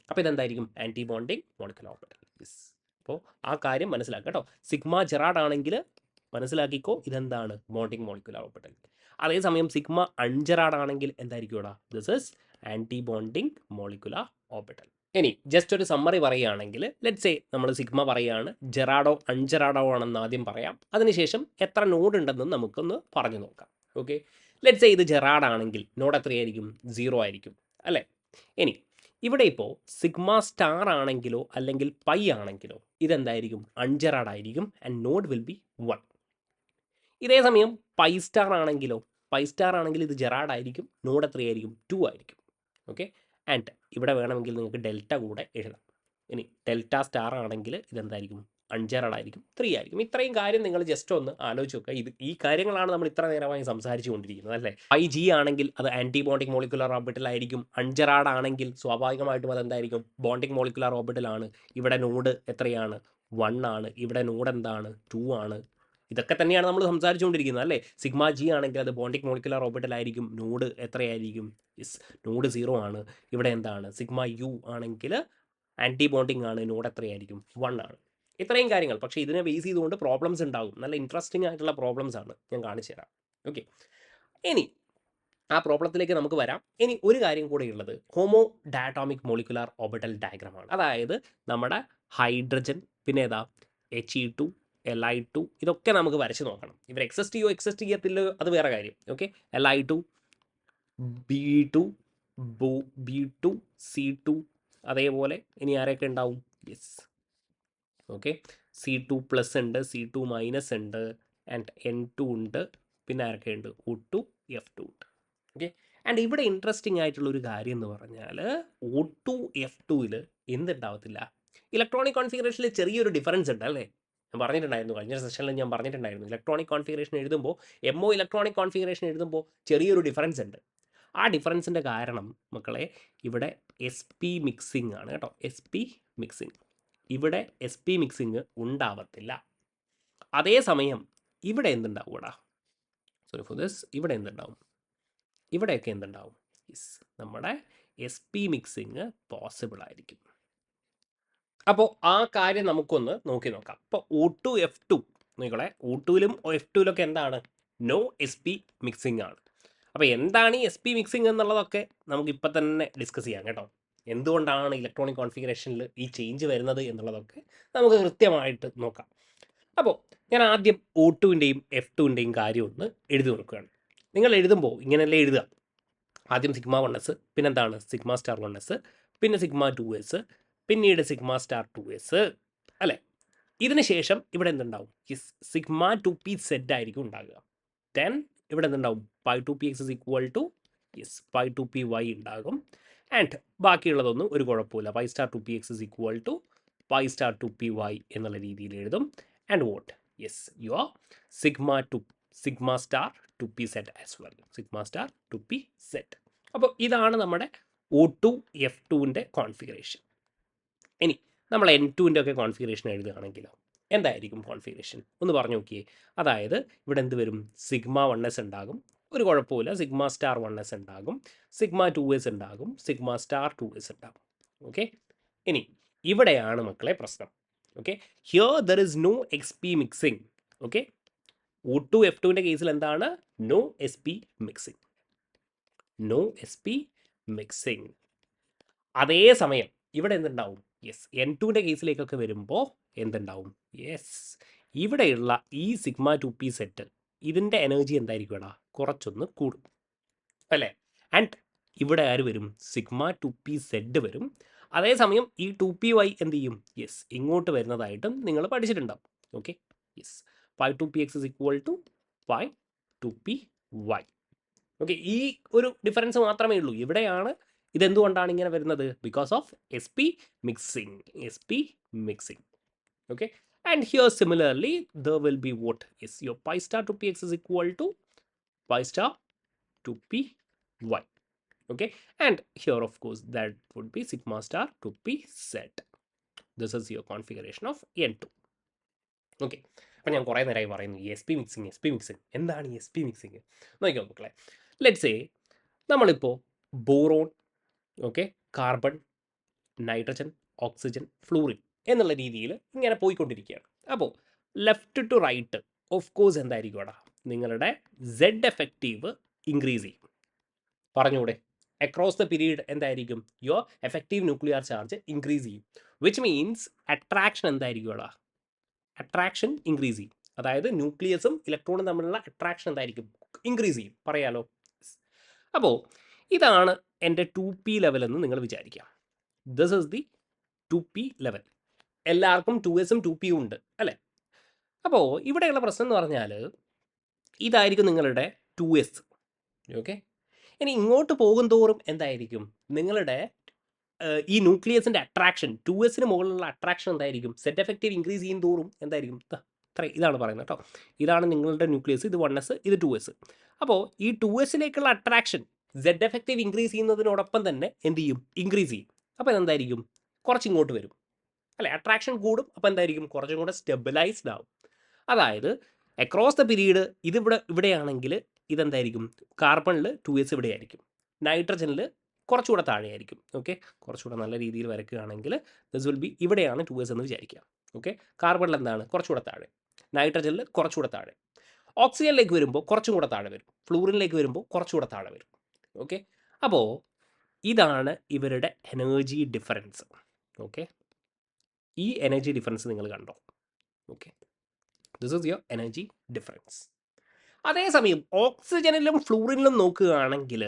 അപ്പോൾ ഇതെന്തായിരിക്കും? Anti bonding molecular orbital. Yes, അപ്പോൾ ആ കാര്യം മനസ്സിലാക്കുക കേട്ടോ. സിഗ്മ ജെറാഡ് ആണെങ്കിൽ മനസ്സിലാക്കിക്കോ, ഇതെന്താണ്? Bonding molecular orbital. അതേസമയം സിഗ്മ അൺജെറാഡ് ആണെങ്കിൽ എന്തായിരിക്കും? This is anti bonding molecular orbital. ഇനി ജസ്റ്റ് ഒരു സമ്മറി പറയുകയാണെങ്കിൽ, ലെറ്റ്സ് സേ നമ്മൾ സിഗ്മ പറയുകയാണ്, ജെറാഡോ അൺജെറാഡോ ആണെന്ന് ആദ്യം പറയാം. അതിനുശേഷം എത്ര നോഡ് ഉണ്ടെന്ന് നമുക്കൊന്ന് പറഞ്ഞു നോക്കാം. ഓക്കെ, ലെറ്റ്സ് സേ ഇത് ജെറാഡ് ആണെങ്കിൽ നോഡ് എത്രയായിരിക്കും? 0 ആയിരിക്കും അല്ലേ? ഇനി ഇവിടെ ഇപ്പോൾ സിഗ്മ സ്റ്റാർ ആണെങ്കിലോ അല്ലെങ്കിൽ പൈ ആണെങ്കിലോ ഇതെന്തായിരിക്കും? അൺജെറാഡ് ആയിരിക്കും ആൻഡ് നോഡ് വിൽ ബി 1. ഇതേസമയം പൈ സ്റ്റാർ ആണെങ്കിലോ, പൈ സ്റ്റാർ ആണെങ്കിൽ ഇത് ജെറാഡ് ആയിരിക്കും, നോഡ് എത്രയായിരിക്കും? 2 ആയിരിക്കും. ഓക്കെ, ആൻഡ് ഇവിടെ വേണമെങ്കിൽ നിങ്ങൾക്ക് ഡെൽറ്റ കൂടെ എഴുതാം. ഇനി ഡെൽറ്റ സ്റ്റാർ ആണെങ്കിൽ ഇതെന്തായിരിക്കും? അൺജെറാഡ് ആയിരിക്കും, 3 ആയിരിക്കും. ഇത്രയും കാര്യം നിങ്ങൾ ജസ്റ്റ് ഒന്ന് ആലോചിച്ച് നോക്കുക. ഈ കാര്യങ്ങളാണ് നമ്മൾ ഇത്ര നേരമായി സംസാരിച്ചു കൊണ്ടിരിക്കുന്നത് അല്ലേ? പൈ ജി ആണെങ്കിൽ അത് ആൻറ്റി ബോണ്ടിങ് മോളിക്കുലർ ഓർബിറ്റൽ ആയിരിക്കും. അൺജെറാഡ് ആണെങ്കിൽ സ്വാഭാവികമായിട്ടും അതെന്തായിരിക്കും? Bonding molecular ഓർബിറ്റലാണ്. ഇവിടെ നോഡ് എത്രയാണ്? 1 ആണ്. ഇവിടെ നോഡ് എന്താണ്? 2 ആണ്. ഇതൊക്കെ തന്നെയാണ് നമ്മൾ സംസാരിച്ചുകൊണ്ടിരിക്കുന്നത് അല്ലേ? സിഗ്മ ജി ആണെങ്കിൽ അത് ബോണ്ടിങ് മോളിക്കുലർ ഓർബിറ്റൽ ആയിരിക്കും. നോഡ് എത്രയായിരിക്കും? നോഡ് 0 ആണ്. ഇവിടെ എന്താണ്? സിഗ്മ യു ആണെങ്കിൽ ആൻറ്റി ബോണ്ടിങ് ആണ്. നോഡ് എത്രയായിരിക്കും? 1 ആണ്. ഇത്രയും കാര്യങ്ങൾ. പക്ഷേ ഇതിനെ ബേസ് ചെയ്തുകൊണ്ട് പ്രോബ്ലംസ് ഉണ്ടാകും. നല്ല ഇൻട്രസ്റ്റിംഗ് ആയിട്ടുള്ള പ്രോബ്ലംസ് ആണ്, ഞാൻ കാണിച്ചു തരാം. ഓക്കെ, ഇനി ആ പ്രോബ്ലത്തിലേക്ക് നമുക്ക് വരാം. ഇനി ഒരു കാര്യം കൂടെ ഉള്ളത് ഹോമോ ഡയറ്റോമിക് മോളിക്കുലർ ഓർബിറ്റൽ ഡയഗ്രാമാണ്. അതായത് നമ്മുടെ ഹൈഡ്രജൻ, പിന്നെ ഏതാ He2, Li2, ഇതൊക്കെ നമുക്ക് വരച്ച് നോക്കണം. ഇവർ എക്സിസ്റ്റ് ചെയ്യത്തില്ലോ, അത് വേറെ കാര്യം. Okay, Li2, B2, B2, C2, അതേപോലെ ഇനി ആരൊക്കെ ഉണ്ടാവും? യെസ്, ഓക്കെ, C2 പ്ലസ് ഉണ്ട്, C2 മൈനസ് ഉണ്ട്, ആൻഡ് N2 ഉണ്ട്, പിന്നെ ആരൊക്കെ ഉണ്ട്? O2, F2 ഉണ്ട്. ഓക്കെ, ആൻഡ് ഇവിടെ ഇൻട്രസ്റ്റിംഗ് ആയിട്ടുള്ളൊരു കാര്യം എന്ന് പറഞ്ഞാൽ O2 F2ൽ എന്തുണ്ടാവത്തില്ല? ഇലക്ട്രോണിക് കോൺഫിഗറേഷനിൽ ചെറിയൊരു ഡിഫറൻസ് ഉണ്ട് അല്ലേ? ഞാൻ പറഞ്ഞിട്ടുണ്ടായിരുന്നു, കഴിഞ്ഞ സെഷനിൽ ഞാൻ പറഞ്ഞിട്ടുണ്ടായിരുന്നു, ഇലക്ട്രോണിക് കോൺഫിഗറേഷൻ എഴുതുമ്പോൾ, MO ഇലക്ട്രോണിക് കോൺഫിഗറേഷൻ എഴുതുമ്പോൾ ചെറിയൊരു ഡിഫറൻസ് ഉണ്ട്. ആ ഡിഫറൻസിൻ്റെ കാരണം മക്കളെ ഇവിടെ SP മിക്സിംഗ് ആണ് കേട്ടോ. SP മിക്സിംഗ്, ഇവിടെ SP മിക്സിംഗ് ഉണ്ടാവത്തില്ല. അതേസമയം ഇവിടെ എന്തുണ്ടാവൂടാ? Sorry for this. ഇവിടെ എന്തുണ്ടാവും? ഇവിടെയൊക്കെ എന്തുണ്ടാവും? യെസ്, നമ്മുടെ SP മിക്സിങ് പോസിബിൾ ആയിരിക്കും. അപ്പോൾ ആ കാര്യം നമുക്കൊന്ന് നോക്കി നോക്കാം. അപ്പോൾ O2 F2 നോക്കിക്കോളെ, O2ലും F2ലൊക്കെ എന്താണ്? നോ SP മിക്സിംഗ് ആണ്. അപ്പോൾ എന്താണ് ഈ SP മിക്സിംഗ് എന്നുള്ളതൊക്കെ നമുക്ക് ഇപ്പം തന്നെ ഡിസ്കസ് ചെയ്യാം കേട്ടോ. എന്തുകൊണ്ടാണ് ഇലക്ട്രോണിക് കോൺഫിഗറേഷനിൽ ഈ ചേഞ്ച് വരുന്നത് എന്നുള്ളതൊക്കെ നമുക്ക് കൃത്യമായിട്ട് നോക്കാം. അപ്പോൾ ഞാൻ ആദ്യം O2ൻ്റെയും F2ൻ്റെയും കാര്യം ഒന്ന് എഴുതി നോക്കുകയാണ്. നിങ്ങൾ എഴുതുമ്പോൾ ഇങ്ങനെയല്ലേ എഴുതുക? ആദ്യം സിഗ്മ 1s, പിന്നെന്താണ് സിഗ്മ സ്റ്റാർ 1s, പിന്നെ സിഗ്മ 2s, പിന്നീട് സിഗ്മ സ്റ്റാർ 2s അല്ലേ? ഇതിന് ശേഷം ഇവിടെ എന്തുണ്ടാവും? സിഗ്മ 2p സെറ്റ് ആയിരിക്കും ഉണ്ടാകുക. ദെൻ ഇവിടെ എന്തുണ്ടാവും? Pi 2px is equal to pi 2py ഉണ്ടാകും. ആൻഡ് ബാക്കിയുള്ളതൊന്നും ഒരു കുഴപ്പമില്ല. Pi star 2px is equal to pi star 2py എന്നുള്ള രീതിയിൽ എഴുതും. And what? Your sigma star 2p set as well. Sigma star 2p set. അപ്പോൾ ഇതാണ് നമ്മുടെ O2 F2ൻ്റെ കോൺഫിഗറേഷൻ. ഇനി നമ്മൾ N2ൻ്റെ ഒക്കെ കോൺഫിഗറേഷൻ എഴുതുകയാണെങ്കിലോ എന്തായിരിക്കും കോൺഫിഗറേഷൻ ഒന്ന് പറഞ്ഞു നോക്കിയേ. അതായത് ഇവിടെ എന്ത് വരും? സിഗ്മ 1s ഉണ്ടാകും, ഒരു കുഴപ്പമില്ല. സിഗ്മ സ്റ്റാർ 1s ഉണ്ടാകും, സിഗ്മ 2s ഉണ്ടാകും, സിഗ്മ സ്റ്റാർ 2s ഉണ്ടാകും. ഓക്കെ, ഇനി ഇവിടെയാണ് മക്കളെ പ്രശ്നം. Okay, here there is no XP mixing. Okay, O2 F2ൻ്റെ കേസിൽ എന്താണ്? No SP mixing. No SP mixing. അതേസമയം ഇവിടെ എന്തുണ്ടാവും? N2ൻ്റെ കേസിലേക്കൊക്കെ വരുമ്പോൾ എന്തുണ്ടാവും? ഇവിടെയുള്ള ഈ സിഗ്മ 2p സെറ്റ് ഇതിൻ്റെ എനർജി എന്തായിരിക്കും? കുറച്ചൊന്ന് കൂടും അല്ലേ? ആൻഡ് ഇവിടെ ആര് വരും? സിഗ്മ 2p സെഡ് വരും. അതേസമയം ഈ 2py എന്ത് ചെയ്യും? ഇങ്ങോട്ട് വരുന്നതായിട്ടും നിങ്ങൾ പഠിച്ചിട്ടുണ്ടാവും. Okay, pi 2px is equal to pi 2py. Okay, ഈ ഒരു ഡിഫറൻസ് മാത്രമേ ഉള്ളൂ. ഇവിടെയാണ് ഇതെന്തുകൊണ്ടാണ് ഇങ്ങനെ വരുന്നത്? Because of SP mixing. Okay, and here similarly there will be what? Your pi star 2px is equal to pi star 2py. Okay, and here of course that would be sigma star 2p set. This is your configuration of N2. Okay, അപ്പം ഞാൻ കുറേ നേരമായി പറയുന്നു SP mixing. എന്താണ് ഈ SP mixing? നോക്കിക്കോ മക്കളെ. Let's say നമ്മളിപ്പോൾ boron, okay, carbon, nitrogen, oxygen, fluorine എന്നുള്ള രീതിയിൽ ഇങ്ങനെ പോയിക്കൊണ്ടിരിക്കുകയാണ്. അപ്പോൾ left to right of course എന്തായിരിക്കും അവിടെ? നിങ്ങളുടെ Z എഫക്റ്റീവ് ഇൻക്രീസ് ചെയ്യും. പറഞ്ഞൂടെ? അക്രോസ് ദ പീരീഡ് എന്തായിരിക്കും? Your effective nuclear charge increase ചെയ്യും. വിച്ച് മീൻസ് അട്രാക്ഷൻ എന്തായിരിക്കും അവിടെ? അട്രാക്ഷൻ ഇൻക്രീസ് ചെയ്യും. അതായത് ന്യൂക്ലിയസും ഇലക്ട്രോണും തമ്മിലുള്ള അട്രാക്ഷൻ എന്തായിരിക്കും? ഇൻക്രീസ് ചെയ്യും. പറയാലോ? അപ്പോൾ ഇതാണ് എൻ്റെ 2p ലെവൽ എന്ന് നിങ്ങൾ വിചാരിക്കാം. This is the 2p level. എല്ലാവർക്കും 2sഉം 2pയും ഉണ്ട് അല്ലേ? അപ്പോൾ ഇവിടെയുള്ള പ്രശ്നം എന്ന് പറഞ്ഞാൽ ഇതായിരിക്കും നിങ്ങളുടെ 2s. ഓക്കെ, ഇനി ഇങ്ങോട്ട് പോകും തോറും എന്തായിരിക്കും? നിങ്ങളുടെ ഈ ന്യൂക്ലിയസിൻ്റെ അട്രാക്ഷൻ 2sന് മുകളിലുള്ള അട്രാക്ഷൻ എന്തായിരിക്കും? സെറ്റ് എഫക്റ്റീവ് ഇൻക്രീസ് ചെയ്യും തോറും എന്തായിരിക്കും? ഇതാണ് പറയുന്നത് കേട്ടോ. ഇതാണ് നിങ്ങളുടെ ന്യൂക്ലിയസ്, ഇത് 1s, ഇത് 2s. അപ്പോൾ ഈ 2sലേക്കുള്ള അട്രാക്ഷൻ Z എഫക്റ്റീവ് ഇൻക്രീസ് ചെയ്യുന്നതിനോടൊപ്പം തന്നെ എന്ത് ചെയ്യും? ഇൻക്രീസ് ചെയ്യും. അപ്പോൾ ഇതെന്തായിരിക്കും? കുറച്ചിങ്ങോട്ട് വരും അല്ലേ? അട്രാക്ഷൻ കൂടും. അപ്പോൾ എന്തായിരിക്കും? കുറച്ചും കൂടെ സ്റ്റെബിലൈസ്ഡ് ആവും. അതായത് അക്രോസ് ദ പീരീഡ് ഇവിടെയാണെങ്കിൽ ഇതെന്തായിരിക്കും? കാർബണിൽ 2s ഇവിടെ ആയിരിക്കും, നൈട്രജനിൽ കുറച്ചുകൂടെ താഴെയായിരിക്കും. ഓക്കെ, കുറച്ചുകൂടെ നല്ല രീതിയിൽ വരയ്ക്കുകയാണെങ്കിൽ ദിസ് വിൽ ബി ഇവിടെയാണ് 2s എന്ന് വിചാരിക്കുക. ഓക്കെ, കാർബണിൽ എന്താണ്? കുറച്ചുകൂടെ താഴെ, നൈട്രജനിൽ കുറച്ചുകൂടെ താഴെ, ഓക്സിജനിലേക്ക് വരുമ്പോൾ കുറച്ചും കൂടെ താഴെ വരും, ഫ്ലൂറിനിലേക്ക് വരുമ്പോൾ കുറച്ചുകൂടെ താഴെ വരും. ഓക്കെ, അപ്പോൾ ഇതാണ് ഇവരുടെ എനർജി ഡിഫറൻസ്. ഓക്കെ, ഈ എനർജി ഡിഫറൻസ് നിങ്ങൾ കണ്ടോ? Okay, this is your energy difference. അതേസമയം ഓക്സിജനിലും ഫ്ലൂറിനിലും നോക്കുകയാണെങ്കിൽ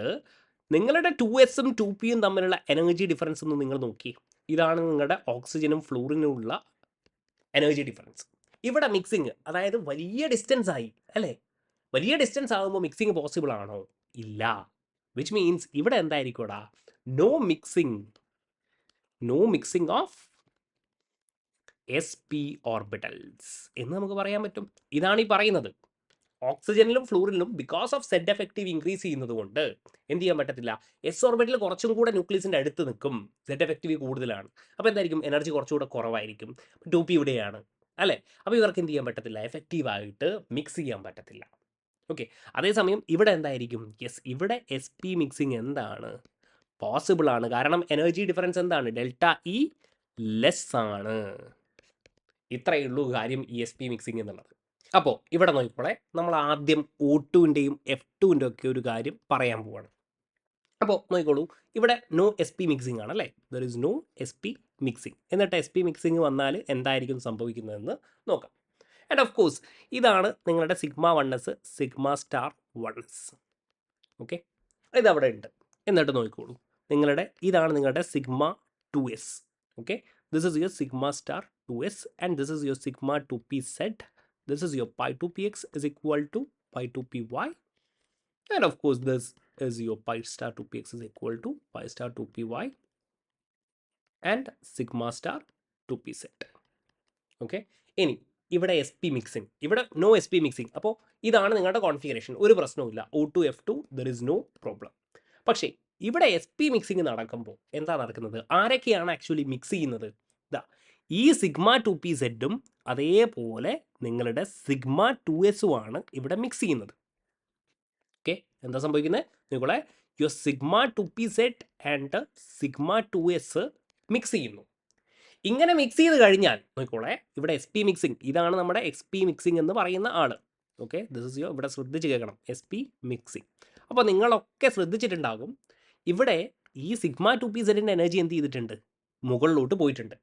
നിങ്ങളുടെ 2sഉം 2pയും തമ്മിലുള്ള എനർജി ഡിഫറൻസ് ഒന്ന് നിങ്ങൾ നോക്കി. ഇതാണ് നിങ്ങളുടെ ഓക്സിജനും ഫ്ലൂറിനുമുള്ള എനർജി ഡിഫറൻസ്. ഇവിടെ മിക്സിങ്, അതായത് വലിയ ഡിസ്റ്റൻസ് ആയി അല്ലേ? വലിയ ഡിസ്റ്റൻസ് ആകുമ്പോൾ മിക്സിങ് പോസിബിൾ ആണോ? ഇല്ല. വിച്ച് മീൻസ് ഇവിടെ എന്തായിരിക്കും? No mixing of SP orbitals എന്ന് നമുക്ക് പറയാൻ പറ്റും. ഇതാണ് ഈ പറയുന്നത്. ഓക്സിജനിലും ഫ്ലൂറിനിലും because of Z effective increase ചെയ്യുന്നത് കൊണ്ട് എന്ത് ചെയ്യാൻ പറ്റത്തില്ല? എസ് ഓർബിറ്റൽ കുറച്ചും കൂടെ ന്യൂക്ലിയസിൻ്റെ അടുത്ത് നിൽക്കും, സെഡ് എഫക്റ്റീവ് കൂടുതലാണ്. അപ്പോൾ എന്തായിരിക്കും? എനർജി കുറച്ചുകൂടെ കുറവായിരിക്കും. 2p ഇവിടെയാണ് അല്ലേ? അപ്പോൾ ഇവർക്ക് എന്ത് ചെയ്യാൻ പറ്റത്തില്ല? എഫക്റ്റീവായിട്ട് മിക്സ് ചെയ്യാൻ പറ്റത്തില്ല. ഓക്കെ. അതേസമയം ഇവിടെ എന്തായിരിക്കും? യെസ്, ഇവിടെ എസ് പി മിക്സിംഗ് എന്താണ്? പോസിബിൾ ആണ്. കാരണം എനർജി ഡിഫറൻസ് എന്താണ്? ഡെൽറ്റ ഇ ലെസ് ആണ്. ഇത്രയേ ഉള്ളൂ കാര്യം ഇ എസ് പി മിക്സിംഗ് എന്നുള്ളത്. അപ്പോൾ ഇവിടെ നോക്കിക്കോളെ, നമ്മൾ ആദ്യം O2-ൻ്റെയും F2-ൻ്റെ ഒക്കെ ഒരു കാര്യം പറയാൻ പോവാണ്. അപ്പോൾ നോക്കിക്കോളൂ, ഇവിടെ നോ എസ് പി മിക്സിംഗ് ആണല്ലേ, there is no S P mixing. എന്നിട്ട് എസ് പി മിക്സിംഗ് വന്നാൽ എന്തായിരിക്കും സംഭവിക്കുന്നതെന്ന് നോക്കാം. ആൻഡ് ഓഫ് കോഴ്സ് ഇതാണ് നിങ്ങളുടെ sigma 1s sigma star 1s. Okay, ഇതവിടെ ഉണ്ട്. എന്നിട്ട് നോക്കിക്കോളൂ, ഇതാണ് നിങ്ങളുടെ sigma 2s. Okay, this is your sigma star 2s and this is your sigma 2p set. This is your pi 2px is equal to pi 2py, and of course this is your pi star 2px is equal to pi star 2py and sigma star 2p set. Okay, ഇനി ഇവിടെ S P mixing, ഇവിടെ no S P mixing. അപ്പോൾ ഇതാണ് നിങ്ങളുടെ configuration, ഒരു പ്രശ്നവുമില്ല. O2 F2 there is no problem. പക്ഷേ ഇവിടെ എസ് പി മിക്സിംഗ് നടക്കുമ്പോൾ എന്താ നടക്കുന്നത്? ആരൊക്കെയാണ് ആക്ച്വലി മിക്സ് ചെയ്യുന്നത്? ഇതാ ഈ സിഗ്മ 2p സെറ്റും അതേപോലെ നിങ്ങളുടെ സിഗ്മ 2s ആണ് ഇവിടെ മിക്സ് ചെയ്യുന്നത്. ഓക്കെ, എന്താ സംഭവിക്കുന്നത്? നിങ്ങളെ your sigma 2p set and sigma 2s mix ചെയ്യുന്നു. ഇങ്ങനെ മിക്സ് ചെയ്ത് കഴിഞ്ഞാൽ നോക്കിക്കോളെ, ഇവിടെ എസ് പി മിക്സിംഗ്, ഇതാണ് നമ്മുടെ എക്സ് പി മിക്സിംഗ് എന്ന് പറയുന്ന ആൾ. ഓക്കെ, ദിസ് ഇസ് യോ, ഇവിടെ ശ്രദ്ധിച്ച് കേൾക്കണം, എസ് പി മിക്സിംഗ്. അപ്പോൾ നിങ്ങളൊക്കെ ശ്രദ്ധിച്ചിട്ടുണ്ടാകും, ഇവിടെ ഈ സിഗ്മ 2p സെറ്റിൻ്റെ എനർജി എന്ത് ചെയ്തിട്ടുണ്ട്? മുകളിലോട്ട് പോയിട്ടുണ്ട്.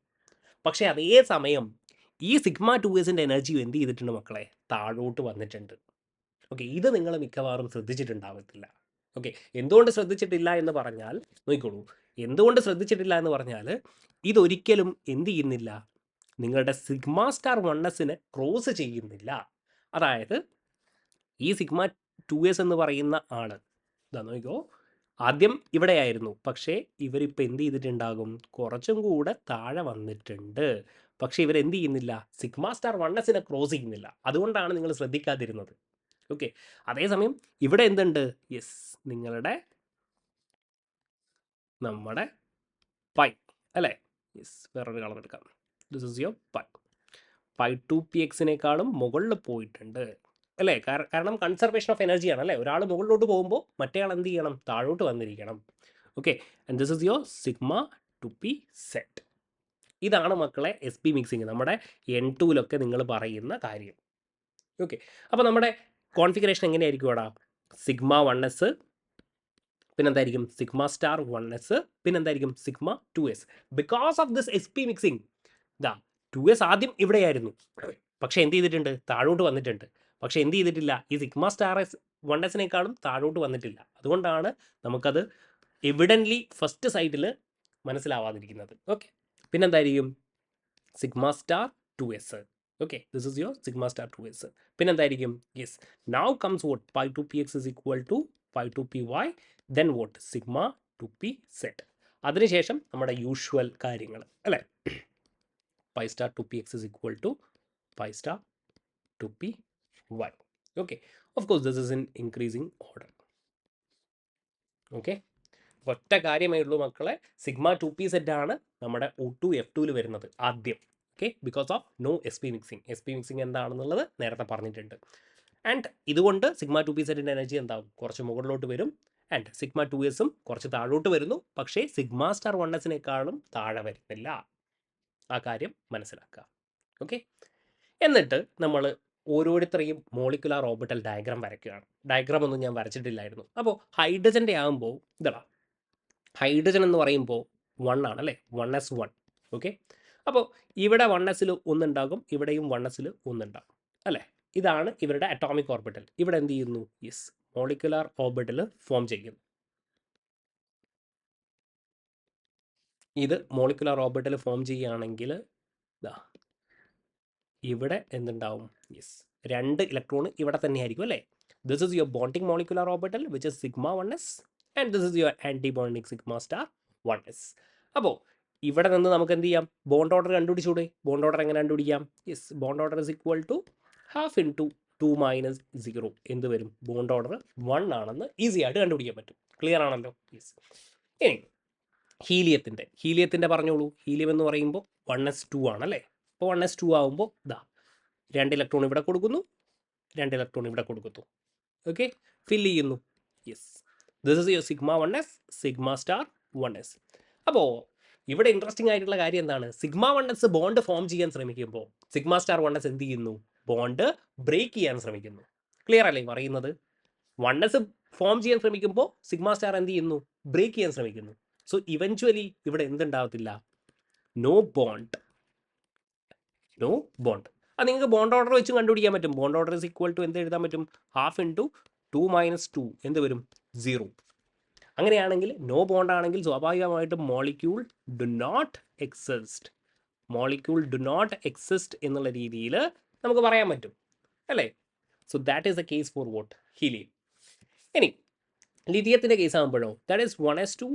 പക്ഷേ അതേ സമയം ഈ സിഗ്മ 2sൻ്റെ എനർജി എന്ത് ചെയ്തിട്ടുണ്ട് മക്കളെ? താഴോട്ട് വന്നിട്ടുണ്ട്. ഓക്കെ, ഇത് നിങ്ങൾ മിക്കവാറും ശ്രദ്ധിച്ചിട്ടുണ്ടാകത്തില്ല. ഓക്കെ, എന്തുകൊണ്ട് ശ്രദ്ധിച്ചിട്ടില്ല എന്ന് പറഞ്ഞാൽ നോക്കിക്കോളൂ, എന്തുകൊണ്ട് ശ്രദ്ധിച്ചിട്ടില്ല എന്ന് പറഞ്ഞാൽ ഇതൊരിക്കലും എന്ത് ചെയ്യുന്നില്ല, നിങ്ങളുടെ സിഗ്മ സ്റ്റാർ 1sനെ ക്രോസ് ചെയ്യുന്നില്ല. അതായത് ഈ സിഗ്മ 2s എന്ന് പറയുന്ന ആൾ ഇതാ നോക്കിക്കോ, ആദ്യം ഇവിടെയായിരുന്നു, പക്ഷേ ഇവരിപ്പോൾ എന്ത് ചെയ്തിട്ടുണ്ടാകും? കുറച്ചും കൂടെ താഴെ വന്നിട്ടുണ്ട്. പക്ഷേ ഇവരെന്ത് ചെയ്യുന്നില്ല? സിഗ്മ സ്റ്റാർ 1sനെ ക്രോസ് ചെയ്യുന്നില്ല. അതുകൊണ്ടാണ് നിങ്ങൾ ശ്രദ്ധിക്കാതിരുന്നത്. ഓക്കെ, അതേസമയം ഇവിടെ എന്തുണ്ട്? യെസ്, നമ്മുടെ പൈ അല്ലേ? യെസ്, വേറൊരു കളർ എടുക്കാം. ദിസ് ഇസ് യുവർ പൈ 2pxനേക്കാളും മുകളിൽ പോയിട്ടുണ്ട് അല്ലേ? കാരണം കൺസർവേഷൻ ഓഫ് എനർജിയാണ് അല്ലേ? ഒരാൾ മുകളിലോട്ട് പോകുമ്പോൾ മറ്റേ ആൾ എന്ത് ചെയ്യണം? താഴോട്ട് വന്നിരിക്കണം. Okay, and this is your sigma 2p set. ഇതാണ് മക്കളെ എസ് പി മിക്സിങ്, നമ്മുടെ N2-ലൊക്കെ നിങ്ങൾ പറയുന്ന കാര്യം. ഓക്കെ, അപ്പോൾ നമ്മുടെ കോൺഫിഗറേഷൻ എങ്ങനെയായിരിക്കും അവിടെ? സിഗ്മ 1s, പിന്നെന്തായിരിക്കും? സിഗ്മ സ്റ്റാർ 1s, പിന്നെന്തായിരിക്കും? Sigma 2s. Because of this S P mixing, ദാ 2s ആദ്യം ഇവിടെയായിരുന്നു, പക്ഷേ എന്ത് ചെയ്തിട്ടുണ്ട്? താഴോട്ട് വന്നിട്ടുണ്ട്. പക്ഷേ എന്ത് ചെയ്തിട്ടില്ല? ഈ സിഗ്മ സ്റ്റാർ 1sനേക്കാളും താഴോട്ട് വന്നിട്ടില്ല. അതുകൊണ്ടാണ് നമുക്കത് എവിഡൻ്റ്ലി ഫസ്റ്റ് സൈഡിൽ മനസ്സിലാവാതിരിക്കുന്നത്. ഓക്കെ, പിന്നെന്തായിരിക്കും? Sigma star 2s. Okay, this is your sigma star 2s. പിന്നെന്തായിരിക്കും? Yes, now comes what pi 2px is equal to pi 2py, then what? Sigma 2p set. അതിനുശേഷം നമ്മുടെ യൂഷ്വൽ കാര്യങ്ങൾ അല്ലേ? pi star 2px is equal to pi star 2py. Okay, of course this is in increasing order. Okay, ഒറ്റ കാര്യമേ ഉള്ളൂ മക്കളെ, sigma 2p set ആണ് നമ്മുടെ O2 F2-ൽ വരുന്നത് ആദ്യം. Okay, because of no S P mixing. S P mixing എന്താണെന്നുള്ളത് നേരത്തെ പറഞ്ഞിട്ടുണ്ട്. ആൻഡ് ഇതുകൊണ്ട് സിഗ്മ 2p സെറ്റിൻ്റെ എനർജി എന്താവും? കുറച്ച് മുകളിലോട്ട് വരും. ആൻഡ് സിഗ്മ 2sഉം കുറച്ച് താഴോട്ട് വരുന്നു. പക്ഷേ സിഗ്മ സ്റ്റാർ 1sനേക്കാളും താഴെ വരുന്നില്ല. ആ കാര്യം മനസ്സിലാക്കുക. ഓക്കെ, എന്നിട്ട് നമ്മൾ ഓരോരുത്തരെയും മോളിക്കുലാർ ഓർബിറ്റൽ ഡയഗ്രാം വരയ്ക്കുകയാണ്. ഡയഗ്രാം ഒന്നും ഞാൻ വരച്ചിട്ടില്ലായിരുന്നു. അപ്പോൾ ഹൈഡ്രജൻ്റെ ആകുമ്പോൾ ഇതാ, ഹൈഡ്രജൻ എന്ന് പറയുമ്പോൾ 1 ആണ് അല്ലേ? 1s1. ഓക്കെ, അപ്പോൾ ഇവിടെ 1sൽ ഒന്നുണ്ടാകും, ഇവിടെയും 1sൽ ഒന്നുണ്ടാകും അല്ലേ? ഇതാണ് ഇവരുടെ അറ്റോമിക് ഓർബിറ്റൽ. ഇവിടെ എന്ത് ചെയ്യുന്നു? യെസ്, മോളിക്കുലാർ ഓർബിറ്റൽ ഫോം ചെയ്യുന്നു. ഇത് മോളിക്കുലാർ ഓർബിറ്റൽ ഫോം ചെയ്യുകയാണെങ്കിൽ ഇതാ ഇവിടെ എന്തുണ്ടാവും? യെസ്, 2 ഇലക്ട്രോൺ ഇവിടെ തന്നെ ആയിരിക്കും അല്ലേ? This is your bonding molecular orbital which is sigma 1s and this is your anti bonding sigma star 1s. അപ്പോൾ ഇവിടെ നിന്ന് നമുക്ക് എന്ത് ചെയ്യാം? ബോണ്ട് ഓർഡർ കണ്ടുപിടിച്ചൂടെ? ബോണ്ട് ഓർഡർ എങ്ങനെ കണ്ടുപിടിക്കാം? Yes, bond order is equal to 1/2 × 2 - 0 എന്ത് വരും? ബോണ്ട് ഓർഡർ 1 ആണെന്ന് ഈസി ആയിട്ട് കണ്ടുപിടിക്കാൻ പറ്റും. ക്ലിയർ ആണല്ലോ? യെസ്. ഇനി ഹീലിയത്തിൻ്റെ പറഞ്ഞോളൂ. ഹീലിയം എന്ന് പറയുമ്പോൾ 1s2 ആണല്ലേ? അപ്പോൾ 1s2 ആകുമ്പോൾ ഇതാ 2 ഇലക്ട്രോൺ ഇവിടെ കൊടുക്കുന്നു, 2 ഇലക്ട്രോൺ ഇവിടെ കൊടുക്കുന്നു. ഓക്കെ, ഫില്ല് ചെയ്യുന്നു. Yes, this is your sigma 1s, sigma star 1s. അപ്പോൾ ഇവിടെ ഇൻട്രസ്റ്റിംഗ് ആയിട്ടുള്ള കാര്യം എന്താണ്? സിഗ്മ 1s ബോണ്ട് ഫോം ചെയ്യാൻ ശ്രമിക്കുമ്പോൾ സിഗ്മ സ്റ്റാർ 1s എന്ത് ചെയ്യുന്നു? ബോണ്ട് ബ്രേക്ക് ചെയ്യാൻ ശ്രമിക്കുന്നു. ക്ലിയർ അല്ലേ പറയുന്നത്? 1s ഫോം ചെയ്യാൻ ശ്രമിക്കുമ്പോൾ സിഗ്മ സ്റ്റാർ എന്ത് ചെയ്യുന്നു? ബ്രേക്ക് ചെയ്യാൻ ശ്രമിക്കുന്നു. സോ ഇവഞ്ച്വലി ഇവിടെ എന്തുണ്ടാവത്തില്ല? No bond. No bond. അത് നിങ്ങൾക്ക് ബോണ്ട് ഓർഡർ വെച്ച് കണ്ടുപിടിക്കാൻ പറ്റും. Bond order is equal to എന്ത് എഴുതാൻ പറ്റും? 1/2 × 2 - 2 എന്ത് വരും? 0. അങ്ങനെയാണെങ്കിൽ നോ ബോണ്ട് ആണെങ്കിൽ സ്വാഭാവികമായിട്ടും molecule do not exist. Molecule do not exist എന്നുള്ള രീതിയിൽ നമുക്ക് പറയാൻ പറ്റും അല്ലേ? So that is the case for what? Helium. ഇനി ലിഥിയത്തിൻ്റെ കേസ് ആകുമ്പോഴോ ദാറ്റ് ഈസ് 1s2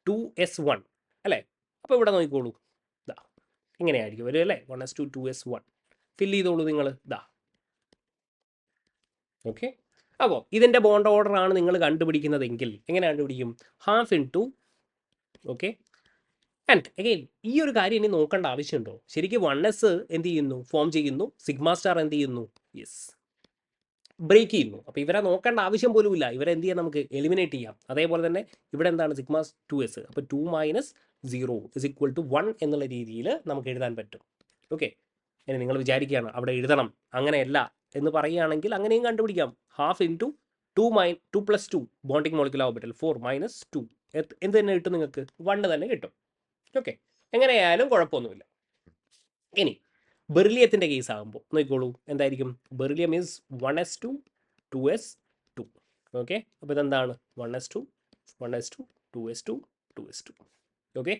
2s1 അല്ലേ? അപ്പോൾ ഇവിടെ നോക്കിക്കോളൂ, ഇതാ ഇങ്ങനെയായിരിക്കും വരും അല്ലേ? 1s2 2s1 ഫില്ല് ചെയ്തോളൂ നിങ്ങൾ. ഇതാ ഓക്കെ. അപ്പോൾ ഇതിൻ്റെ ബോണ്ട് ഓർഡർ ആണ് നിങ്ങൾ കണ്ടുപിടിക്കുന്നതെങ്കിൽ എങ്ങനെ കണ്ടുപിടിക്കും? 1/2 × ഓക്കെ. ആൻഡ് അഗെയിൻ ഈ ഒരു കാര്യം ഇനി നോക്കേണ്ട ആവശ്യമുണ്ടോ? ശരിക്കും 1s എന്ത് ചെയ്യുന്നു? ഫോം ചെയ്യുന്നു. സിഗ്മ സ്റ്റാർ എന്ത് ചെയ്യുന്നു? യെസ്, ബ്രേക്ക് ചെയ്യുന്നു. അപ്പോൾ ഇവരെ നോക്കേണ്ട ആവശ്യം പോലും ഇല്ല. ഇവരെ എന്ത് ചെയ്യാം? നമുക്ക് എലിമിനേറ്റ് ചെയ്യാം. അതേപോലെ തന്നെ ഇവിടെ എന്താണ്? Sigma 2s. അപ്പോൾ 2 - 0 = 1 എന്നുള്ള രീതിയിൽ നമുക്ക് എഴുതാൻ പറ്റും. ഓക്കെ. ഇനി നിങ്ങൾ വിചാരിക്കുകയാണ് അവിടെ എഴുതണം, അങ്ങനെയല്ല എന്ന് പറയുകയാണെങ്കിൽ അങ്ങനെയും കണ്ടുപിടിക്കാം. 1/2 × 2 + 2 ബോണ്ടിങ് മോളിക്കുലർ ഓർബിറ്റൽ 4 - 2 എന്ത് തന്നെ കിട്ടും? നിങ്ങൾക്ക് 1 തന്നെ കിട്ടും. ഓക്കെ, എങ്ങനെയായാലും കുഴപ്പമൊന്നുമില്ല. ഇനി ബെറിലിയത്തിൻ്റെ കേസ് ആകുമ്പോൾ നോക്കിക്കോളൂ, എന്തായിരിക്കും? Beryllium is 1s2 2s2. Okay, അപ്പോൾ ഇതെന്താണ്? 1s2 1s2 2s2 2s2. Okay,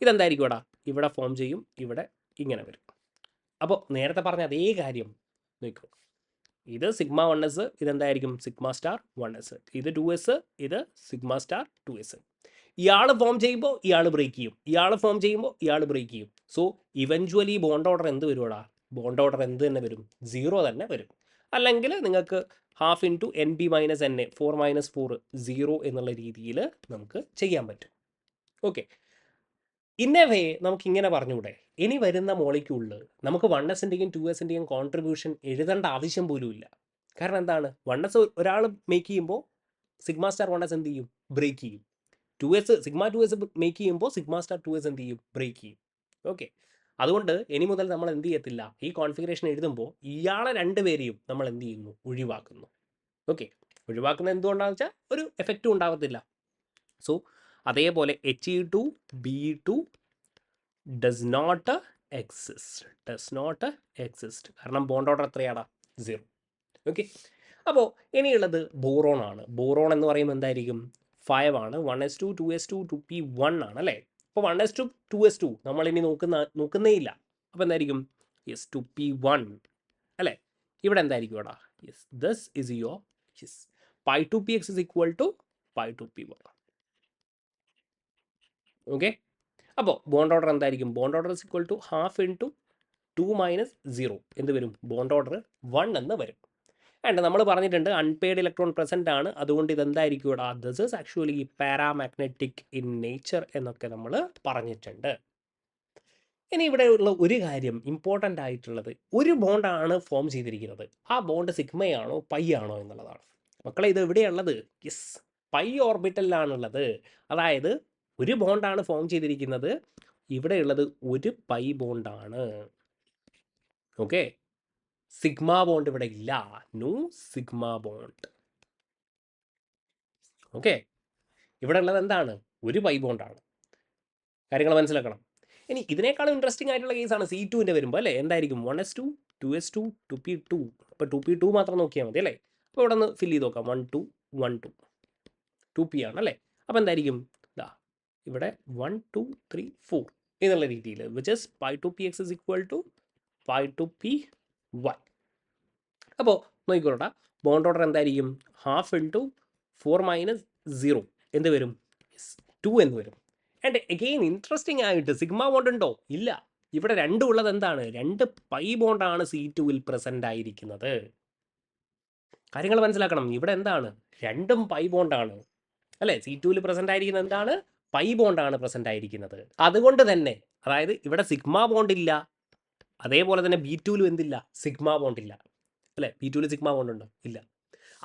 ഇതെന്തായിരിക്കും? ഇവിടെ ഫോം ചെയ്യും, ഇവിടെ ഇങ്ങനെ വരും. അപ്പോൾ നേരത്തെ പറഞ്ഞ അതേ കാര്യം നോക്കൂ. ഇത് sigma 1s, ഇതെന്തായിരിക്കും? Sigma star 1s. ഇത് 2s, ഇത് സിഗ്മ സ്റ്റാർ 2s. ഇയാൾ ഫോം ചെയ്യുമ്പോൾ ഇയാൾ ബ്രേക്ക് ചെയ്യും, ഇയാൾ ഫോം ചെയ്യുമ്പോൾ ഇയാൾ ബ്രേക്ക് ചെയ്യും. സോ ഇവഞ്ച്വലി ബോണ്ട് ഓർഡർ എന്ത് വരുവാടാ? ബോണ്ട് ഓർഡർ എന്ത് തന്നെ വരും? 0 തന്നെ വരും. അല്ലെങ്കിൽ നിങ്ങൾക്ക് 1/2 × NB - NA 4 - 4 0 എന്നുള്ള രീതിയിൽ നമുക്ക് ചെയ്യാൻ പറ്റും. ഓക്കെ, ഇൻ എ വേ നമുക്ക് ഇങ്ങനെ പറഞ്ഞുകൂടെ? ഇനി വരുന്ന മോളിക്യൂളിൽ നമുക്ക് 1sൻ്റെയും 2sൻ്റെയും കോൺട്രിബ്യൂഷൻ എഴുതേണ്ട ആവശ്യം പോലും ഇല്ല. കാരണം എന്താണ്? 1s ഒരാൾ മേക്ക് ചെയ്യുമ്പോൾ സിഗ്മ സ്റ്റാർ 1s എന്ത് ചെയ്യും? ബ്രേക്ക് ചെയ്യും. 2s സിഗ്മ 2s മേക്ക് ചെയ്യുമ്പോൾ സിഗ്മ സ്റ്റാർ 2s എന്ത് ചെയ്യും? ബ്രേക്ക് ചെയ്യും. ഓക്കെ, അതുകൊണ്ട് ഇനി മുതൽ നമ്മൾ എന്ത് ചെയ്യത്തില്ല? ഈ കോൺഫിഗറേഷൻ എഴുതുമ്പോൾ ഇയാളെ രണ്ടുപേരെയും നമ്മൾ എന്ത് ചെയ്യുന്നു? ഒഴിവാക്കുന്നു. ഓക്കെ, ഒഴിവാക്കുന്നത് എന്തുകൊണ്ടാണെന്ന് വെച്ചാൽ ഒരു എഫക്റ്റും ഉണ്ടാകത്തില്ല. സോ അതേപോലെ He2 Be2 does not exist. കാരണം ബോണ്ട് ഓർഡർ എത്രയാടാ? 0. ഓക്കെ, അപ്പോൾ ഇനിയുള്ളത് ബോറോൺ ആണ്. ബോറോൺ എന്ന് പറയുമ്പോൾ എന്തായിരിക്കും? 5 ആണ്. 1s2 2s2 2p1 ആണ് അല്ലേ? അപ്പോൾ 1s2 2s2 നമ്മളിനി നോക്കുന്നേ ഇല്ല. അപ്പോൾ എന്തായിരിക്കും? യെസ് 2p1 അല്ലേ? ഇവിടെ എന്തായിരിക്കും? Yes this is your yes π2px = π2p1. Okay, അപ്പോൾ ബോണ്ട് ഓർഡർ എന്തായിരിക്കും? Bond order is equal to 1/2 × 2 - 0 എന്ത് വരും? ബോണ്ട് ഓർഡർ 1 എന്ന് വരും. ആൻഡ് നമ്മൾ പറഞ്ഞിട്ടുണ്ട് അൺപെയ്ഡ് ഇലക്ട്രോൺ പ്രസൻ്റ് ആണ്, അതുകൊണ്ട് ഇതെന്തായിരിക്കും? This is actually paramagnetic in nature എന്നൊക്കെ നമ്മൾ പറഞ്ഞിട്ടുണ്ട്. ഇനി ഇവിടെ ഉള്ള ഒരു കാര്യം ഇമ്പോർട്ടൻ്റ് ആയിട്ടുള്ളത്, ഒരു ബോണ്ടാണ് ഫോം ചെയ്തിരിക്കുന്നത്. ആ ബോണ്ട് സിഗ്മയാണോ പൈ ആണോ എന്നുള്ളതാണ്. മക്കളെ ഇത് എവിടെയുള്ളത്? Yes, pi ഓർബിറ്റലിലാണുള്ളത്. അതായത് ഒരു ബോണ്ടാണ് ഫോം ചെയ്തിരിക്കുന്നത്, ഇവിടെയുള്ളത് ഒരു പൈ ബോണ്ടാണ്. ഓക്കെ, സിഗ്മ ബോണ്ട് ഇവിടെ ഇല്ല. No sigma bond. ഓക്കെ, ഇവിടെ ഉള്ളത് എന്താണ്? ഒരു പൈ ബോണ്ടാണ്. കാര്യങ്ങൾ മനസ്സിലാക്കണം. ഇനി ഇതിനേക്കാളും ഇൻട്രസ്റ്റിംഗ് ആയിട്ടുള്ള കേസാണ് C2ൻ്റെ വരുമ്പോൾ അല്ലേ? എന്തായിരിക്കും? 1s2 2s2 2p2. അപ്പോൾ 2p2 മാത്രം നോക്കിയാൽ മതി അല്ലേ? അപ്പോൾ ഇവിടെ നിന്ന് ഫില്ല് ചെയ്ത് നോക്കാം. 1 2 1 2 2p ആണ് അല്ലേ? അപ്പോൾ എന്തായിരിക്കും? ഇതാ ഇവിടെ 1 2 3 4 എന്നുള്ള രീതിയിൽ വിച്ച് ഇസ് π2px = π2py. അപ്പോൾ നോക്കിക്കോട്ടെ, ബോണ്ട് ഓർഡർ എന്തായിരിക്കും? 1/2 × 4 - 0 എന്ത് വരും? 2 എന്ന് വരും. ആൻഡ് എഗെയിൻ ഇൻട്രസ്റ്റിംഗ് ആയിട്ട് സിഗ്മ ബോണ്ട് ഉണ്ടോ? ഇല്ല. ഇവിടെ രണ്ടും ഉള്ളത് എന്താണ്? 2 പൈ ബോണ്ടാണ് C2വിൽ പ്രസൻ്റ് ആയിരിക്കുന്നത്. കാര്യങ്ങൾ മനസ്സിലാക്കണം. ഇവിടെ എന്താണ്? രണ്ടും പൈ ബോണ്ടാണ് അല്ലേ? C2വിൽ പ്രസൻ്റ് ആയിരിക്കുന്നത് എന്താണ്? പൈ ബോണ്ടാണ് പ്രസൻ്റ് ആയിരിക്കുന്നത്. അതുകൊണ്ട് തന്നെ അതായത് ഇവിടെ സിഗ്മ ബോണ്ട് ഇല്ല, അതേപോലെ തന്നെ B2വിലും എന്തില്ല? സിഗ്മ ബോണ്ട് ഇല്ല അല്ലേ? B2വിൽ സിഗ്മ ബോണ്ട് ഉണ്ടോ? ഇല്ല.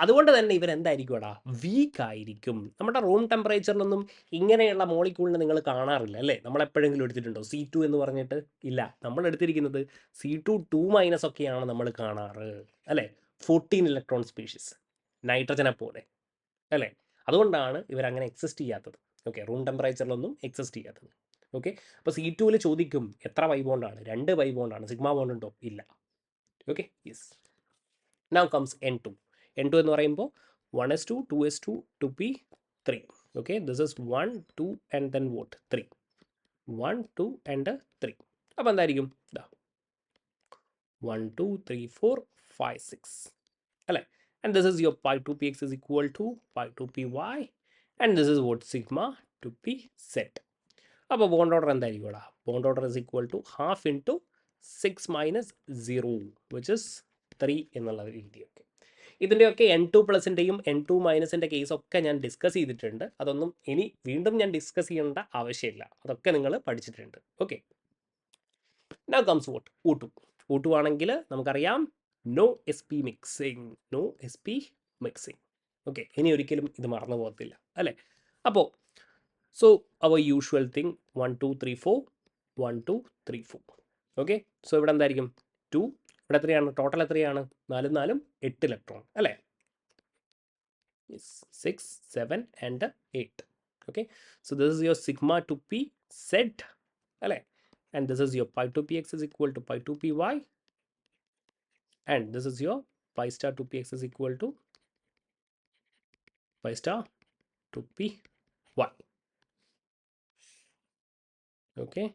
അതുകൊണ്ട് തന്നെ ഇവരെന്തായിരിക്കുമെടാ വീക്ക് ആയിരിക്കും. നമ്മുടെ റൂം ടെമ്പറേച്ചറിലൊന്നും ഇങ്ങനെയുള്ള മോളിക്യൂളിനെ നിങ്ങൾ കാണാറില്ല അല്ലേ? നമ്മളെപ്പോഴെങ്കിലും എടുത്തിട്ടുണ്ടോ C2 എന്ന് പറഞ്ഞിട്ട്? ഇല്ല. നമ്മൾ എടുത്തിരിക്കുന്നത് C2 ഒക്കെയാണ് നമ്മൾ കാണാറ് അല്ലേ? 14 ഇലക്ട്രോൺ സ്പീഷീസ് നൈട്രജനെ പോലെ അല്ലേ? അതുകൊണ്ടാണ് ഇവരങ്ങനെ എക്സിസ്റ്റ് ചെയ്യാത്തത്. ഓക്കെ, റൂം ടെമ്പറേച്ചറിലൊന്നും എക്സിസ്റ്റ് ചെയ്യാത്തത്. ഓക്കെ, അപ്പോൾ C2 ചോദിക്കും എത്ര വൈ ബോണ്ടാണ്? 2 വൈ ബോണ്ടാണ്. സിഗ്മ ബോണ്ട് ഉണ്ടോ? ഇല്ല. Okay, yes. Now comes N2. N2 എന്ന് പറയുമ്പോൾ 1s2, 2s2, 2p3. Okay, this is 1, 2 and then what 3. 1, 2 and 3. അപ്പോൾ എന്തായിരിക്കും? 1, 2, 3, 4, 5, 6 അല്ലേ? And this is your pi 2px is equal to pi 2py and this is what sigma 2p set. അപ്പോൾ bond order എന്തായിരിക്കും? Bond order is equal to half into 6 minus 0 which is 3 എന്നുള്ള രീതിയൊക്കെ. ഇതിൻ്റെയൊക്കെ N2+ൻ്റെയും N2 മൈനസിൻ്റെ കേസൊക്കെ ഞാൻ discuss ചെയ്തിട്ടുണ്ട്. അതൊന്നും ഇനി വീണ്ടും ഞാൻ ഡിസ്കസ് ചെയ്യേണ്ട ആവശ്യമില്ല. അതൊക്കെ നിങ്ങൾ പഠിച്ചിട്ടുണ്ട്. Okay, now comes vote O2. O2 ആണെങ്കിൽ നമുക്കറിയാം നോ SP മിക്സിങ്. ഓക്കെ, ഇനി ഒരിക്കലും ഇത് മറന്നു പോകത്തില്ല അല്ലേ? അപ്പോൾ സോ അവർ യൂഷ്വൽ തിങ് 1, 2, 3, 4 1, 2, 3, 4. ഓക്കെ, സോ ഇവിടെ എന്തായിരിക്കും? 2. ഇവിടെ എത്രയാണ്? ടോട്ടൽ എത്രയാണ്? 4 4 8 ഇലക്ട്രോൺ അല്ലേ? 6, 7 and 8. Okay, so this is your sigma 2p set അല്ലേ? And this is your pi 2px is equal to pi 2py and this is your pi star 2px is equal to pi star 2py. Okay,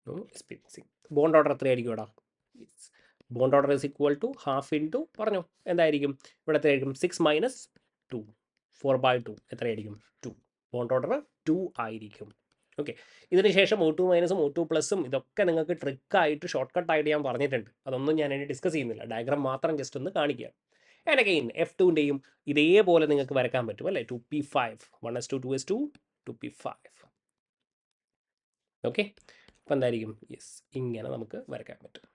no SP mixing. Bond order എത്രയായിരിക്കും ഇവിടെ? Bond order is equal to half into പറഞ്ഞു എന്തായിരിക്കും? ഇവിടെ എത്രയായിരിക്കും? 6 minus 2 4/2 എത്രയായിരിക്കും? 2. Bond order 2 ആയിരിക്കും. Okay, ഇതിന് ശേഷം O2 മൈനസും O2 പ്ലസും ഇതൊക്കെ നിങ്ങൾക്ക് ട്രിക്കായിട്ട് ഷോർട്ട് കട്ടായിട്ട് ഞാൻ പറഞ്ഞിട്ടുണ്ട്. അതൊന്നും ഞാൻ ഇനി ഡിസ്കസ് ചെയ്യുന്നില്ല. ഡയഗ്രാം മാത്രം ജസ്റ്റ് ഒന്ന് കാണിക്കുക. ആൻഡ് അഗെയിൻ F2ൻ്റെയും ഇതേപോലെ നിങ്ങൾക്ക് വരക്കാൻ പറ്റും അല്ലേ? 2p5 1s2 2s2 2p5. Okay, അപ്പോൾ എന്തായിരിക്കും? യെസ്, ഇങ്ങനെ നമുക്ക് വരയ്ക്കാൻ പറ്റും.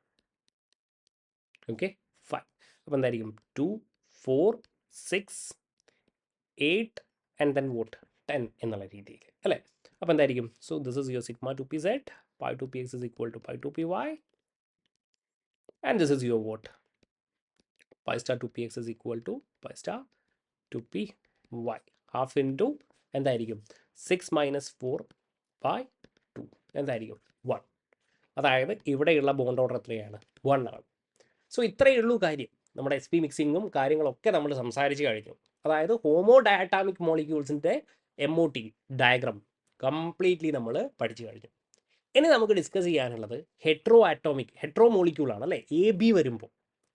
ഓക്കെ, 5. അപ്പോൾ എന്തായിരിക്കും? 2, 4, 6, 8 ആൻഡ് ദെൻ വോട്ട് 10 എന്നുള്ള രീതിയിൽ അല്ലേ? അപ്പോൾ എന്തായിരിക്കും? So this is your sigma 2pz pi 2px is equal to pi 2py and this is your what? Pi star 2px is equal to pi star 2py half into എന്തായിരിക്കും? 6 minus 4/2 എന്തായിരിക്കും? 1. അതായത് ഇവിടെയുള്ള bond order എത്രയാണ്? 1 ആണ്. So ഇത്രയേ ഉള്ളൂ കാര്യം. നമ്മുടെ SP മിക്സിങ്ങും കാര്യങ്ങളൊക്കെ നമ്മൾ സംസാരിച്ച് കഴിഞ്ഞു. അതായത് ഹോമോ ഡയാറ്റാമിക് മോളിക്യൂൾസിൻ്റെ MOT ഡയഗ്രാം കംപ്ലീറ്റ്ലി നമ്മൾ പഠിച്ചു കഴിഞ്ഞു. ഇനി നമുക്ക് ഡിസ്കസ് ചെയ്യാനുള്ളത് ഹെട്രോ മോളിക്യൂളാണ് അല്ലേ? AB വരുമ്പോൾ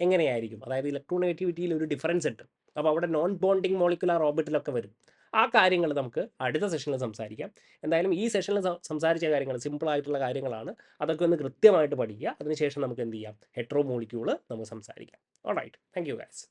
എങ്ങനെയായിരിക്കും? അതായത് ഇലക്ട്രോനെഗറ്റിവിറ്റിയിൽ ഒരു ഡിഫറൻസ് ഉണ്ട്. അപ്പോൾ അവിടെ നോൺ ബോണ്ടിങ് മോളിക്കുലാർ ഓർബിറ്റിലൊക്കെ വരും. ആ കാര്യങ്ങൾ നമുക്ക് അടുത്ത സെഷനിൽ സംസാരിക്കാം. എന്തായാലും ഈ സെഷനിൽ സംസാരിച്ച കാര്യങ്ങൾ സിമ്പിളായിട്ടുള്ള കാര്യങ്ങളാണ്. അതൊക്കെ ഒന്ന് കൃത്യമായിട്ട് പഠിക്കുക. അതിനുശേഷം നമുക്ക് എന്ത് ചെയ്യാം? ഹെട്രോ മോളിക്യൂൾ നമുക്ക് സംസാരിക്കാം. Alright, thank you guys.